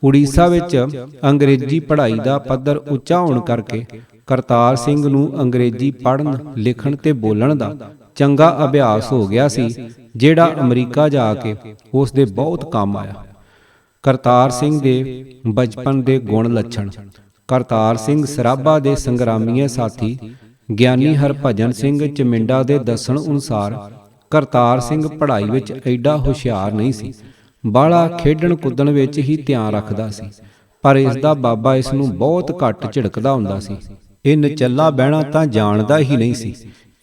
ਉੜੀਸਾ ਵਿੱਚ ਅੰਗਰੇਜ਼ੀ ਪੜ੍ਹਾਈ ਦਾ ਪੱਧਰ ਉੱਚਾ ਹੋਣ ਕਰਕੇ ਕਰਤਾਰ ਸਿੰਘ ਨੂੰ ਅੰਗਰੇਜ਼ੀ ਪੜ੍ਹਨ, ਲਿਖਣ ਤੇ ਬੋਲਣ ਦਾ ਚੰਗਾ ਅਭਿਆਸ ਹੋ ਗਿਆ ਸੀ, ਜਿਹੜਾ ਅਮਰੀਕਾ ਜਾ ਕੇ ਉਸ ਦੇ ਬਹੁਤ ਕੰਮ ਆਇਆ। ਕਰਤਾਰ ਸਿੰਘ ਦੇ ਬਚਪਨ ਦੇ ਗੁਣ ਲੱਛਣ। ਕਰਤਾਰ ਸਿੰਘ ਸਰਾਭਾ ਦੇ ਸੰਗਰਾਮੀਏ ਸਾਥੀ ਗਿਆਨੀ ਹਰਭਜਨ ਸਿੰਘ ਚਮਿੰਡਾ ਦੇ ਦੱਸਣ ਅਨੁਸਾਰ ਕਰਤਾਰ ਸਿੰਘ ਪੜ੍ਹਾਈ ਵਿੱਚ ਐਡਾ ਹੁਸ਼ਿਆਰ ਨਹੀਂ ਸੀ। ਬਾਹਲਾ ਖੇਡਣ ਕੁੱਦਣ ਵਿੱਚ ਹੀ ਧਿਆਨ ਰੱਖਦਾ ਸੀ, ਪਰ ਇਸ ਦਾ ਬਾਬਾ ਇਸ ਨੂੰ ਬਹੁਤ ਘੱਟ ਝਿੜਕਦਾ ਹੁੰਦਾ ਸੀ। ਇਹ ਨਚੱਲਾ ਬਹਿਣਾ ਤਾਂ ਜਾਣਦਾ ਹੀ ਨਹੀਂ ਸੀ।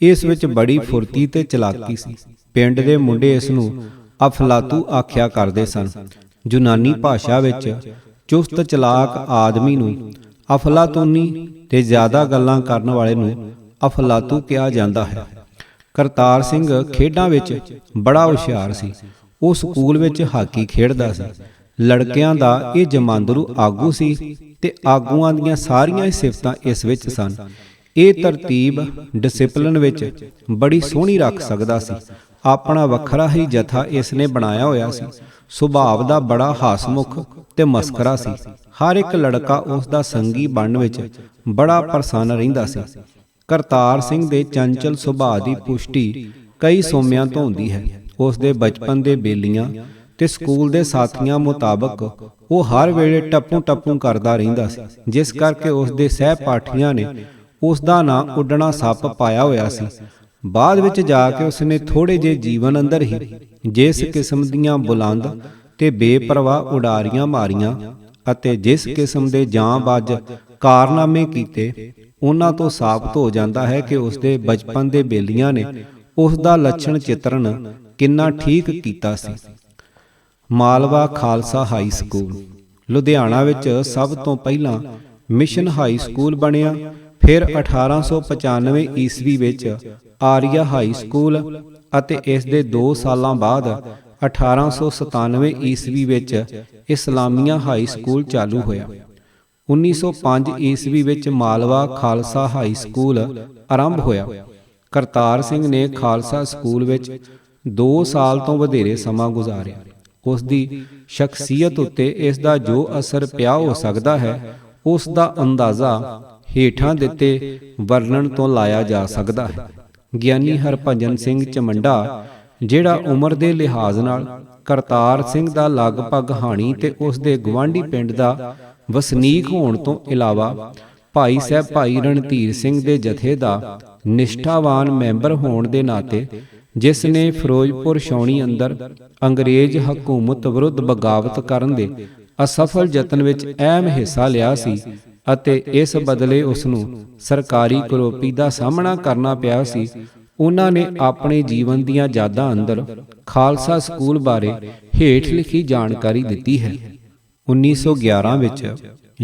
ਇਸ ਵਿੱਚ ਬੜੀ ਫੁਰਤੀ ਤੇ ਚਲਾਕੀ ਸੀ। ਪਿੰਡ ਦੇ ਮੁੰਡੇ ਇਸ ਨੂੰ ਅਫਲਾਤੂ ਆਖਿਆ ਕਰਦੇ ਸਨ। ਯੂਨਾਨੀ ਭਾਸ਼ਾ ਵਿੱਚ ਚੁਸਤ ਚਲਾਕ ਆਦਮੀ ਨੂੰ ਅਫਲਾਤੂਨੀ ਤੇ ਜ਼ਿਆਦਾ ਗੱਲਾਂ ਕਰਨ ਵਾਲੇ ਨੂੰ ਅਫਲਾਤੂ ਕਿਹਾ ਜਾਂਦਾ ਹੈ। ਕਰਤਾਰ ਸਿੰਘ ਖੇਡਾਂ ਵਿੱਚ ਬੜਾ ਹੁਸ਼ਿਆਰ ਸੀ। ਉਹ ਸਕੂਲ ਵਿੱਚ ਹਾਕੀ ਖੇਡਦਾ ਸੀ। ਲੜਕਿਆਂ ਦਾ ਇਹ ਜਮਾਂਦਰੂ ਆਗੂ ਸੀ ਤੇ ਆਗੂਆਂ ਦੀਆਂ ਸਾਰੀਆਂ ਸਿਫਤਾਂ ਇਸ ਵਿੱਚ ਸਨ। ਇਹ ਤਰਤੀਬ ਡਿਸਪਲਿਨ ਵਿੱਚ ਬੜੀ ਸੋਹਣੀ ਰੱਖ ਸਕਦਾ ਸੀ। ਆਪਣਾ ਵੱਖਰਾ ਹੀ ਜਥਾ ਇਸ ਨੇ ਬਣਾਇਆ ਹੋਇਆ ਸੀ। ਸੁਭਾਅ ਦਾ ਬੜਾ ਹਾਸਮੁਖ ਤੇ ਮਸਕਰਾ ਸੀ। ਹਰ ਇੱਕ ਲੜਕਾ ਉਸ ਦਾ ਸੰਗੀ ਬਣਨ ਵਿੱਚ ਬੜਾ ਪ੍ਰਸੰਨ ਰਹਿੰਦਾ ਸੀ। ਕਰਤਾਰ ਸਿੰਘ ਦੇ ਚੰਚਲ ਸੁਭਾਅ ਦੀ ਪੁਸ਼ਟੀ ਕਈ ਸੋਮਿਆਂ ਤੋਂ ਹੁੰਦੀ ਹੈ। ਉਸ ਦੇ ਬਚਪਨ ਦੇ ਬੇਲੀਆਂ ਤੇ ਸਕੂਲ ਦੇ ਸਾਥੀਆਂ ਮੁਤਾਬਕ ਉਹ ਹਰ ਵੇਲੇ ਟੱਪੂ ਕਰਦਾ ਰਹਿੰਦਾ ਸੀ, ਜਿਸ ਕਰਕੇ ਉਸ ਦੇ ਸਹਿਪਾਠੀਆਂ ਨੇ ਉਸ ਦਾ ਨਾਂ ਉੱਡਣਾ ਸੱਪ ਪਾਇਆ ਹੋਇਆ ਸੀ। ਬਾਅਦ ਵਿੱਚ ਜਾ ਕੇ ਉਸਨੇ ਥੋੜੇ ਜਿਹੇ ਜੀਵਨ ਅੰਦਰ ਹੀ ਜਿਸ ਕਿਸਮ ਦੀਆਂ ਬੁਲੰਦ ਤੇ ਬੇਪਰਵਾਹ ਉਡਾਰੀਆਂ ਮਾਰੀਆਂ ਅਤੇ ਜਿਸ ਕਿਸਮ ਦੇ ਜਾਂਬਾਜ਼ ਕਾਰਨਾਮੇ ਕੀਤੇ, ਉਹਨਾਂ ਤੋਂ ਸਾਬਤ ਹੋ ਜਾਂਦਾ ਹੈ ਕਿ ਉਸ ਦੇ ਬਚਪਨ ਦੇ ਬੇਲੀਆਂ ਨੇ ਉਸ ਦਾ ਲੱਛਣ ਚਿੱਤਰਨ ਕਿੰਨਾ ਠੀਕ ਕੀਤਾ ਸੀ। ਮਾਲਵਾ ਖਾਲਸਾ ਹਾਈ ਸਕੂਲ ਲੁਧਿਆਣਾ ਵਿੱਚ ਸਭ ਤੋਂ ਪਹਿਲਾਂ ਮਿਸ਼ਨ ਹਾਈ ਸਕੂਲ ਬਣਿਆ। ਫਿਰ 1895 ਈਸਵੀ ਵਿੱਚ ਆਰੀਆ ਹਾਈ ਸਕੂਲ ਅਤੇ ਇਸ ਦੇ 2 ਸਾਲਾਂ ਬਾਅਦ 1897 ਈਸਵੀ ਵਿੱਚ ਇਸਲਾਮੀਆ ਹਾਈ ਸਕੂਲ ਚਾਲੂ ਹੋਇਆ। 1905 ਈਸਵੀ ਵਿੱਚ ਮਾਲਵਾ ਖਾਲਸਾ ਹਾਈ ਸਕੂਲ ਆਰੰਭ ਹੋਇਆ। ਕਰਤਾਰ ਸਿੰਘ ਨੇ ਖਾਲਸਾ ਸਕੂਲ ਵਿੱਚ 2 ਸਾਲ ਤੋਂ ਵਧੇਰੇ ਸਮਾਂ ਗੁਜ਼ਾਰਿਆ। ਉਸ ਦੀ ਸ਼ਖਸੀਅਤ ਉੱਤੇ ਇਸ ਦਾ ਜੋ ਅਸਰ ਪਿਆ ਹੋ ਸਕਦਾ ਹੈ, ਉਸ ਦਾ ਅੰਦਾਜ਼ਾ ਹੇਠਾਂ ਦਿੱਤੇ ਵਰਣਨ ਤੋਂ ਲਾਇਆ ਜਾ ਸਕਦਾ ਹੈ। ਗਿਆਨੀ ਹਰਭਜਨ ਸਿੰਘ ਚਮੰਡਾ, ਜਿਹੜਾ ਉਮਰ ਦੇ ਲਿਹਾਜ਼ ਨਾਲ ਕਰਤਾਰ ਸਿੰਘ ਦਾ ਲਗਭਗ ਹਾਣੀ ਤੇ ਉਸ ਦੇ ਗੁਆਂਢੀ ਪਿੰਡ ਦਾ ਵਸਨੀਕ ਹੋਣ ਤੋਂ ਇਲਾਵਾ ਭਾਈ ਸਾਹਿਬ ਭਾਈ ਰਣਧੀਰ ਸਿੰਘ ਦੇ ਜਥੇ ਦਾ ਨਿਸ਼ਠਾਵਾਨ ਮੈਂਬਰ ਹੋਣ ਦੇ ਨਾਤੇ, ਜਿਸ ਨੇ ਫਿਰੋਜ਼ਪੁਰ ਛਾਉਣੀ ਅੰਦਰ ਅੰਗਰੇਜ਼ ਹਕੂਮਤ ਵਿਰੁੱਧ ਬਗਾਵਤ ਕਰਨ ਦੇ ਅਸਫਲ ਯਤਨ ਵਿੱਚ ਅਹਿਮ ਹਿੱਸਾ ਲਿਆ ਸੀ ਅਤੇ ਇਸ ਬਦਲੇ ਉਸ ਨੂੰ ਸਰਕਾਰੀ ਕਰੋਪੀ ਦਾ ਸਾਹਮਣਾ ਕਰਨਾ ਪਿਆ ਸੀ, ਉਹਨਾਂ ਨੇ ਆਪਣੇ ਜੀਵਨ ਦੀਆਂ ਯਾਦਾਂ ਅੰਦਰ ਖਾਲਸਾ ਸਕੂਲ ਬਾਰੇ ਹੇਠ ਲਿਖੀ ਜਾਣਕਾਰੀ ਦਿੱਤੀ ਹੈ। 1911 ਵਿੱਚ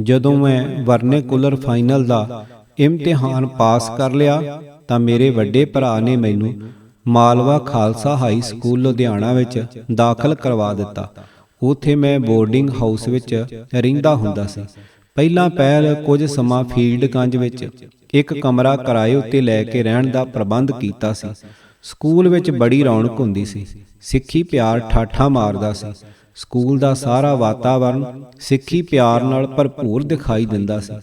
ਜਦੋਂ ਮੈਂ ਵਰਨੇਕੂਲਰ ਫਾਈਨਲ ਦਾ ਇਮਤਿਹਾਨ ਪਾਸ ਕਰ ਲਿਆ ਤਾਂ ਮੇਰੇ ਵੱਡੇ ਭਰਾ ਨੇ ਮੈਨੂੰ ਮਾਲਵਾ ਖਾਲਸਾ ਹਾਈ ਸਕੂਲ ਲੁਧਿਆਣਾ ਵਿੱਚ ਦਾਖਲ ਕਰਵਾ ਦਿੱਤਾ। ਉੱਥੇ ਮੈਂ ਬੋਰਡਿੰਗ ਹਾਊਸ ਵਿੱਚ ਰਹਿੰਦਾ ਹੁੰਦਾ ਸੀ। ਪਹਿਲਾਂ ਪਹਿਲ ਕੁਝ ਸਮਾਂ ਫੀਲਡਗੰਜ ਵਿੱਚ ਇੱਕ ਕਮਰਾ ਕਿਰਾਏ ਉੱਤੇ ਲੈ ਕੇ ਰਹਿਣ ਦਾ ਪ੍ਰਬੰਧ ਕੀਤਾ ਸੀ। ਸਕੂਲ ਵਿੱਚ ਬੜੀ ਰੌਣਕ ਹੁੰਦੀ ਸੀ। ਸਿੱਖੀ ਪਿਆਰ ਠਾਠਾਂ ਮਾਰਦਾ ਸੀ। ਸਕੂਲ ਦਾ ਸਾਰਾ ਵਾਤਾਵਰਣ ਸਿੱਖੀ ਪਿਆਰ ਨਾਲ ਭਰਪੂਰ ਦਿਖਾਈ ਦਿੰਦਾ ਸੀ।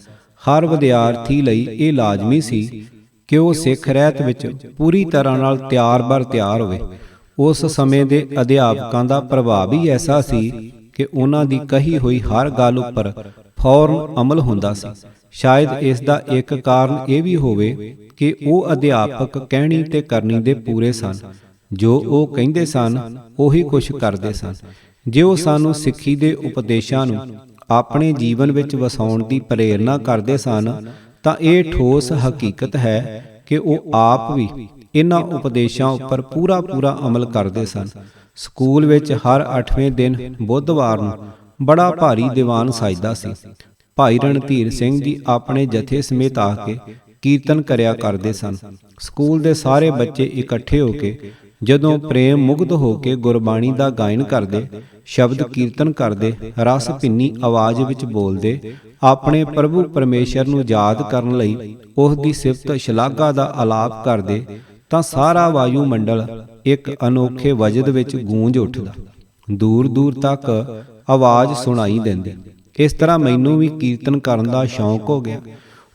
ਹਰ ਵਿਦਿਆਰਥੀ ਲਈ ਇਹ ਲਾਜ਼ਮੀ ਸੀ ਕਿ ਉਹ ਸਿੱਖ ਰਹਿਤ ਵਿੱਚ ਪੂਰੀ ਤਰ੍ਹਾਂ ਨਾਲ ਤਿਆਰ-ਬਰ ਤਿਆਰ ਹੋਵੇ। ਉਸ ਸਮੇਂ ਦੇ ਅਧਿਆਪਕਾਂ ਦਾ ਪ੍ਰਭਾਵ ਹੀ ਐਸਾ ਸੀ ਕਿ ਉਹਨਾਂ ਦੀ ਕਹੀ ਹੋਈ ਹਰ ਗੱਲ ਉੱਪਰ ਫੌਰਨ ਅਮਲ ਹੁੰਦਾ ਸੀ। ਸ਼ਾਇਦ ਇਸ ਦਾ ਇੱਕ ਕਾਰਨ ਇਹ ਵੀ ਹੋਵੇ ਕਿ ਉਹ ਅਧਿਆਪਕ ਕਹਿਣੀ ਤੇ ਕਰਨੀ ਦੇ ਪੂਰੇ ਸਨ। ਜੋ ਉਹ ਕਹਿੰਦੇ ਸਨ ਉਹੀ ਕੁਝ ਕਰਦੇ ਸਨ। ਜੇ ਉਹ ਸਾਨੂੰ ਸਿੱਖੀ ਦੇ ਉਪਦੇਸ਼ਾਂ ਨੂੰ ਆਪਣੇ ਜੀਵਨ ਵਿੱਚ ਵਸਾਉਣ ਦੀ ਪ੍ਰੇਰਨਾ ਕਰਦੇ ਸਨ ਤਾਂ ਇਹ ਠੋਸ ਹਕੀਕਤ ਹੈ ਕਿ ਉਹ ਆਪ ਵੀ ਇਹਨਾਂ ਉਪਦੇਸ਼ਾਂ ਉੱਪਰ ਪੂਰਾ ਅਮਲ ਕਰਦੇ ਸਨ। ਸਕੂਲ ਵਿੱਚ ਹਰ 8ਵੇਂ ਦਿਨ ਬੁੱਧਵਾਰ ਨੂੰ ਬੜਾ ਭਾਰੀ ਦੀਵਾਨ ਸਜਦਾ ਸੀ। ਭਾਈ ਰਣਧੀਰ ਸਿੰਘ ਜੀ ਆਪਣੇ ਜਥੇ ਸਮੇਤ ਆ ਕੇ ਕੀਰਤਨ ਕਰਿਆ ਕਰਦੇ ਸਨ। ਸਕੂਲ ਦੇ ਸਾਰੇ ਬੱਚੇ ਇਕੱਠੇ ਹੋ ਕੇ ਜਦੋਂ ਪ੍ਰੇਮ ਮੁਗਧ ਹੋ ਕੇ ਗੁਰਬਾਣੀ ਦਾ ਗਾਇਨ ਕਰਦੇ, ਸ਼ਬਦ ਕੀਰਤਨ ਕਰਦੇ, ਰਸ ਭਿੰਨੀ ਆਵਾਜ਼ ਵਿੱਚ ਬੋਲਦੇ, ਆਪਣੇ ਪ੍ਰਭੂ ਪਰਮੇਸ਼ਰ ਨੂੰ ਯਾਦ ਕਰਨ ਲਈ ਉਸ ਦੀ ਸਿਫਤ ਸ਼ਲਾਘਾ ਦਾ ਆਲਾਪ ਕਰਦੇ ਤਾਂ ਸਾਰਾ ਵਾਯੂ ਮੰਡਲ ਇੱਕ ਅਨੋਖੇ ਵਜਦ ਵਿੱਚ ਗੂੰਜ ਉੱਠਦਾ। ਦੂਰ ਦੂਰ ਤੱਕ ਆਵਾਜ਼ ਸੁਣਾਈ ਦਿੰਦੀ। ਇਸ ਤਰ੍ਹਾਂ ਮੈਨੂੰ ਵੀ ਕੀਰਤਨ ਕਰਨ ਦਾ ਸ਼ੌਂਕ ਹੋ ਗਿਆ।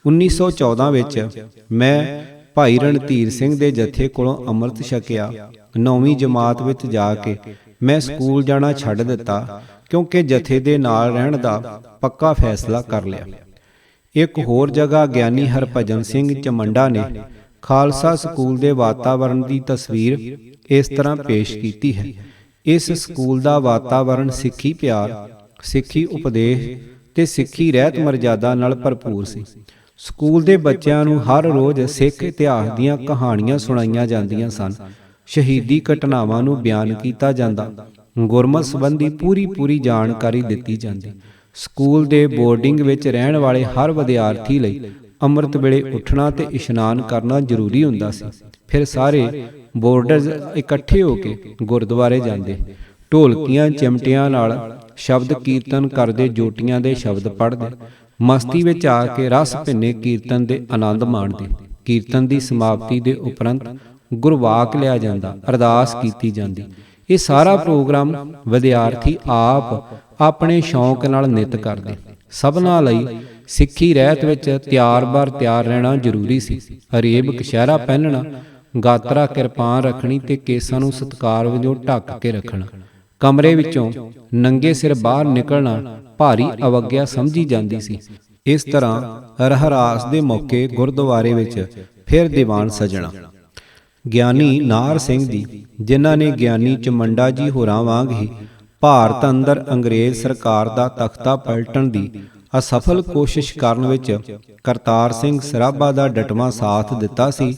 1914 ਵਿੱਚ ਮੈਂ ਭਾਈ ਰਣਧੀਰ ਸਿੰਘ ਦੇ ਜਥੇ ਕੋਲੋਂ ਅੰਮ੍ਰਿਤ ਛਕਿਆ। 9ਵੀਂ ਜਮਾਤ ਵਿੱਚ ਜਾ ਕੇ ਮੈਂ ਸਕੂਲ ਜਾਣਾ ਛੱਡ ਦਿੱਤਾ ਕਿਉਂਕਿ ਜਥੇ ਦੇ ਨਾਲ ਰਹਿਣ ਦਾ ਪੱਕਾ ਫੈਸਲਾ ਕਰ ਲਿਆ। ਇੱਕ ਹੋਰ ਜਗ੍ਹਾ ਗਿਆਨੀ ਹਰਭਜਨ ਸਿੰਘ ਚਮੰਡਾ ਨੇ ਖਾਲਸਾ ਸਕੂਲ ਦੇ ਵਾਤਾਵਰਣ ਦੀ ਤਸਵੀਰ ਇਸ ਤਰ੍ਹਾਂ ਪੇਸ਼ ਕੀਤੀ ਹੈ। ਇਸ ਸਕੂਲ ਦਾ ਵਾਤਾਵਰਣ ਸਿੱਖੀ ਪਿਆਰ, ਸਿੱਖੀ ਉਪਦੇਸ਼ ਤੇ ਸਿੱਖੀ ਰਹਿਤ ਮਰਜ਼ਾਦਾ ਨਾਲ ਭਰਪੂਰ ਸੀ। ਸਕੂਲ ਦੇ ਬੱਚਿਆਂ ਨੂੰ ਹਰ ਰੋਜ਼ ਸਿੱਖ ਇਤਿਹਾਸ ਦੀਆਂ ਕਹਾਣੀਆਂ ਸੁਣਾਈਆਂ ਜਾਂਦੀਆਂ ਸਨ। ਸ਼ਹੀਦੀ ਘਟਨਾਵਾਂ ਨੂੰ ਬਿਆਨ ਕੀਤਾ ਜਾਂਦਾ। ਗੁਰਮਤਿ ਸੰਬੰਧੀ ਪੂਰੀ ਜਾਣਕਾਰੀ ਦਿੱਤੀ ਜਾਂਦੀ। ਸਕੂਲ ਦੇ ਬੋਰਡਿੰਗ ਵਿੱਚ ਰਹਿਣ ਵਾਲੇ ਹਰ ਵਿਦਿਆਰਥੀ ਲਈ ਅੰਮ੍ਰਿਤ ਵੇਲੇ ਉੱਠਣਾ ਤੇ ਇਸ਼ਨਾਨ ਕਰਨਾ ਜ਼ਰੂਰੀ ਹੁੰਦਾ ਸੀ। ਫਿਰ ਸਾਰੇ ਬੋਰਡਰਜ਼ ਇਕੱਠੇ ਹੋ ਕੇ ਗੁਰਦੁਆਰੇ ਜਾਂਦੇ। ਢੋਲਕੀਆਂ ਚਿਮਟਿਆਂ ਨਾਲ ਸ਼ਬਦ ਕੀਰਤਨ ਕਰਦੇ, ਜੋਟੀਆਂ ਦੇ ਸ਼ਬਦ ਪੜ੍ਹਦੇ, ਮਸਤੀ ਵਿੱਚ ਆ ਕੇ ਰਸ ਭਿੰਨੇ ਕੀਰਤਨ ਦੇ ਆਨੰਦ ਮਾਣਦੇ। ਕੀਰਤਨ ਦੀ ਸਮਾਪਤੀ ਦੇ ਉਪਰੰਤ ਗੁਰਵਾਕ ਲਿਆ ਜਾਂਦਾ, ਅਰਦਾਸ ਕੀਤੀ ਜਾਂਦੀ। ਇਹ ਸਾਰਾ ਪ੍ਰੋਗਰਾਮ ਵਿਦਿਆਰਥੀ ਆਪ ਆਪਣੇ ਸ਼ੌਂਕ ਨਾਲ ਨਿੱਤ ਕਰਦੇ। ਸਭਨਾਂ ਲਈ ਸਿੱਖੀ ਰਹਿਤ ਵਿੱਚ ਤਿਆਰ-ਬਰ ਤਿਆਰ ਰਹਿਣਾ ਜ਼ਰੂਰੀ ਸੀ। ਅਰੇਬ ਕਛਹਿਰਾ ਪਹਿਨਣਾ, ਗਾਤਰਾ ਕਿਰਪਾਨ ਰੱਖਣੀ ਤੇ ਕੇਸਾਂ ਨੂੰ ਸਤਿਕਾਰ ਵਜੋਂ ਢੱਕ ਕੇ ਰੱਖਣਾ। ਕਮਰੇ ਵਿੱਚੋਂ ਨੰਗੇ ਸਿਰ ਬਾਹਰ ਨਿਕਲਣਾ ਭਾਰੀ ਅਵੱਗਿਆ ਸਮਝੀ ਜਾਂਦੀ ਸੀ। ਇਸ ਤਰ੍ਹਾਂ ਰਹਿਰਾਸ ਦੇ ਮੌਕੇ ਗੁਰਦੁਆਰੇ ਵਿੱਚ ਫਿਰ ਦੀਵਾਨ ਸਜਣਾ। ਗਿਆਨੀ ਨਾਹਰ ਸਿੰਘ ਜੀ, ਜਿਨ੍ਹਾਂ ਨੇ ਗਿਆਨੀ ਚਮੰਡਾ ਜੀ ਹੋਰਾਂ ਵਾਂਗ ਹੀ ਭਾਰਤ ਅੰਦਰ ਅੰਗਰੇਜ਼ ਸਰਕਾਰ ਦਾ ਤਖਤਾ ਪਲਟਣ ਦੀ ਅਸਫਲ ਕੋਸ਼ਿਸ਼ ਕਰਨ ਵਿੱਚ ਕਰਤਾਰ ਸਿੰਘ ਸਰਾਭਾ ਦਾ ਡਟਵਾਂ ਸਾਥ ਦਿੱਤਾ ਸੀ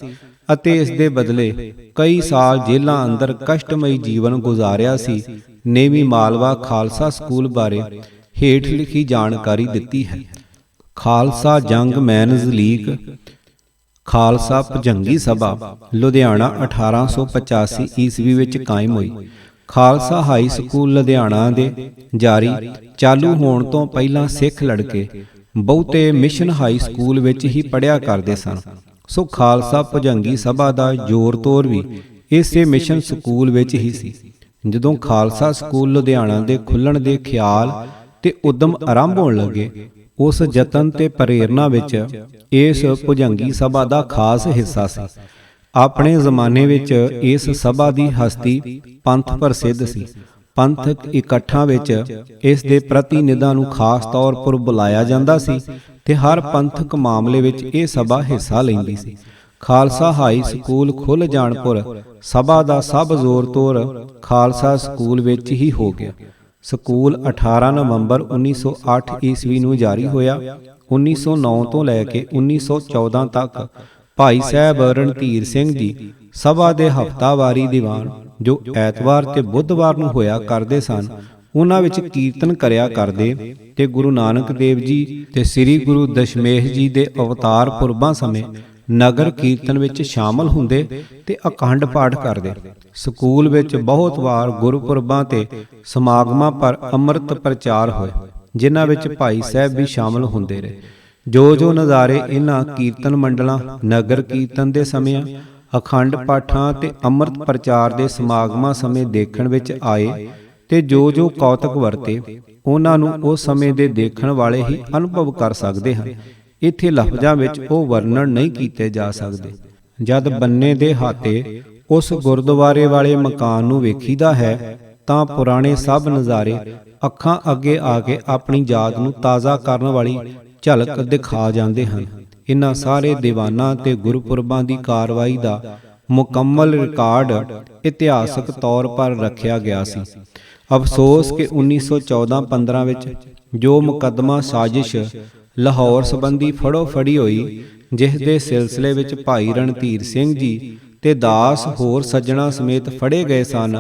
ਅਤੇ ਇਸ ਦੇ ਬਦਲੇ ਕਈ ਸਾਲ ਜੇਲ੍ਹਾਂ ਅੰਦਰ ਕਸ਼ਟਮਈ ਜੀਵਨ ਗੁਜ਼ਾਰਿਆ ਸੀ, ਨੇ ਵੀ ਮਾਲਵਾ ਖਾਲਸਾ ਸਕੂਲ ਬਾਰੇ ਹੇਠ ਲਿਖੀ ਜਾਣਕਾਰੀ ਦਿੱਤੀ ਹੈ। ਖਾਲਸਾ ਜੰਗ ਮੈਨਜ਼ ਲੀਗ ਖਾਲਸਾ ਭੁਜੰਗੀ ਸਭਾ ਲੁਧਿਆਣਾ 1885 ਈਸਵੀ ਵਿੱਚ ਕਾਇਮ ਹੋਈ। ਖਾਲਸਾ ਹਾਈ ਸਕੂਲ ਲੁਧਿਆਣਾ ਦੇ ਜਾਰੀ ਚਾਲੂ ਹੋਣ ਤੋਂ ਪਹਿਲਾਂ ਸਿੱਖ ਲੜਕੇ ਬਹੁਤੇ ਮਿਸ਼ਨ ਹਾਈ ਸਕੂਲ ਵਿੱਚ ਹੀ ਪੜ੍ਹਿਆ ਕਰਦੇ ਸਨ। ਸੋ ਖਾਲਸਾ ਭੁਜੰਗੀ ਸਭਾ ਦਾ ਜ਼ੋਰ ਤੋਰ ਵੀ ਇਸੇ ਮਿਸ਼ਨ ਸਕੂਲ ਵਿੱਚ ਹੀ ਸੀ। ਜਦੋਂ ਖਾਲਸਾ ਸਕੂਲ ਲੁਧਿਆਣਾ ਦੇ ਖੁੱਲ੍ਹਣ ਦੇ ਖਿਆਲ ਤੇ ਉਦਮ ਆਰੰਭ ਹੋਣ ਲੱਗੇ, ਉਸ ਯਤਨ ਤੇ ਪ੍ਰੇਰਨਾ ਵਿੱਚ ਇਸ ਭੁਜੰਗੀ ਸਭਾ ਦਾ ਖਾਸ ਹਿੱਸਾ ਸੀ। ਆਪਣੇ ਜ਼ਮਾਨੇ ਵਿੱਚ ਇਸ ਸਭਾ ਦੀ ਹਸਤੀ ਪੰਥ ਪ੍ਰਸਿੱਧ ਸੀ। ਪੰਥਕ ਇਕੱਠਾਂ ਵਿੱਚ ਇਸ ਦੇ ਪ੍ਰਤੀਨਿਧਾਂ ਨੂੰ ਖਾਸ ਤੌਰ ਪਰ ਬੁਲਾਇਆ ਜਾਂਦਾ ਸੀ ਤੇ ਹਰ ਪੰਥਕ ਮਾਮਲੇ ਵਿੱਚ ਇਹ ਸਭਾ ਹਿੱਸਾ ਲੈਂਦੀ ਸੀ। ਖਾਲਸਾ ਹਾਈ ਸਕੂਲ ਖੁੱਲ੍ਹ ਜਾਣਪੁਰ ਸਭਾ ਦਾ ਸਭ ਜ਼ੋਰ ਤੋਰ ਖਾਲਸਾ ਸਕੂਲ ਵਿੱਚ ਹੀ ਹੋ ਗਿਆ। ਸਕੂਲ 18 ਨਵੰਬਰ 1908 ਈਸਵੀ ਨੂੰ ਜਾਰੀ ਹੋਇਆ। 1909 ਤੋਂ ਲੈ ਕੇ 1914 ਤੱਕ ਭਾਈ ਸਾਹਿਬ ਰਣਧੀਰ ਸਿੰਘ ਜੀ ਸਭਾ ਦੇ ਹਫ਼ਤਾਵਾਰੀ ਦੀਵਾਨ ਜੋ ਐਤਵਾਰ ਤੇ ਬੁੱਧਵਾਰ ਨੂੰ ਹੋਇਆ ਕਰਦੇ ਸਨ, ਉਹਨਾਂ ਵਿੱਚ ਕੀਰਤਨ ਕਰਿਆ ਕਰਦੇ ਤੇ ਗੁਰੂ ਨਾਨਕ ਦੇਵ ਜੀ ਤੇ ਸ੍ਰੀ ਗੁਰੂ ਦਸ਼ਮੇਸ਼ ਜੀ ਦੇ ਅਵਤਾਰ ਪੁਰਬਾਂ ਸਮੇਂ ਨਗਰ ਕੀਰਤਨ ਵਿੱਚ ਸ਼ਾਮਲ ਹੁੰਦੇ ਤੇ ਅਖੰਡ ਪਾਠ ਕਰਦੇ। ਸਕੂਲ ਵਿੱਚ ਬਹੁਤ ਵਾਰ ਗੁਰਪੁਰਬਾਂ ਤੇ ਸਮਾਗਮਾਂ ਪਰ ਅੰਮ੍ਰਿਤ ਪ੍ਰਚਾਰ ਹੋਏ, ਜਿਨ੍ਹਾਂ ਵਿੱਚ ਭਾਈ ਸਾਹਿਬ ਵੀ ਸ਼ਾਮਲ ਹੁੰਦੇ ਰਹੇ। ਜੋ ਨਜ਼ਾਰੇ ਇਹਨਾਂ ਕੀਰਤਨ ਮੰਡਲਾਂ, ਨਗਰ ਕੀਰਤਨ ਦੇ ਸਮਿਆਂ, ਅਖੰਡ ਪਾਠਾਂ ਤੇ ਅੰਮ੍ਰਿਤ ਪ੍ਰਚਾਰ ਦੇ ਸਮਾਗਮਾਂ ਸਮੇਂ ਦੇਖਣ ਵਿੱਚ ਆਏ ਤੇ ਜੋ ਕੌਤਕ ਵਰਤੇ, ਉਹਨਾਂ ਨੂੰ ਉਸ ਸਮੇਂ ਦੇ ਦੇਖਣ ਵਾਲੇ ਹੀ ਅਨੁਭਵ ਕਰ ਸਕਦੇ ਹਨ। ਇੱਥੇ ਲਫ਼ਜ਼ਾਂ ਵਿੱਚ ਉਹ ਵਰਣਨ ਨਹੀਂ ਕੀਤੇ ਜਾ ਸਕਦੇ। ਜਦ ਬੰਨੇ ਦੇ ਹਾਤੇ ਉਸ ਗੁਰਦੁਆਰੇ ਵਾਲੇ ਮਕਾਨ ਨੂੰ ਵੇਖੀਦਾ ਹੈ ਤਾਂ ਪੁਰਾਣੇ ਸਭ ਨਜ਼ਾਰੇ ਅੱਖਾਂ ਅੱਗੇ ਆ ਕੇ ਆਪਣੀ ਯਾਦ ਨੂੰ ਤਾਜ਼ਾ ਕਰਨ ਵਾਲੀ ਝਲਕ ਦਿਖਾ ਜਾਂਦੇ ਹਨ। ਇਨ੍ਹਾਂ ਸਾਰੇ ਦੀਵਾਨਾਂ ਤੇ ਗੁਰਪੁਰਬਾਂ ਦੀ ਕਾਰਵਾਈ ਦਾ ਮੁਕੰਮਲ ਰਿਕਾਰਡ ਇਤਿਹਾਸਕ ਤੌਰ ਪਰ ਰੱਖਿਆ ਗਿਆ ਸੀ। ਅਫਸੋਸ ਕਿ 1914-15 ਵਿੱਚ ਜੋ ਮੁਕੱਦਮਾ ਸਾਜ਼ਿਸ਼ ਲਾਹੌਰ ਸੰਬੰਧੀ ਫੜੋ ਫੜੀ ਹੋਈ, ਜਿਸ ਦੇ ਸਿਲਸਿਲੇ ਵਿੱਚ ਭਾਈ ਰਣਧੀਰ ਸਿੰਘ ਜੀ ਤੇ ਦਾਸ ਹੋਰ ਸੱਜਣਾ ਸਮੇਤ ਫੜੇ ਗਏ ਸਨ,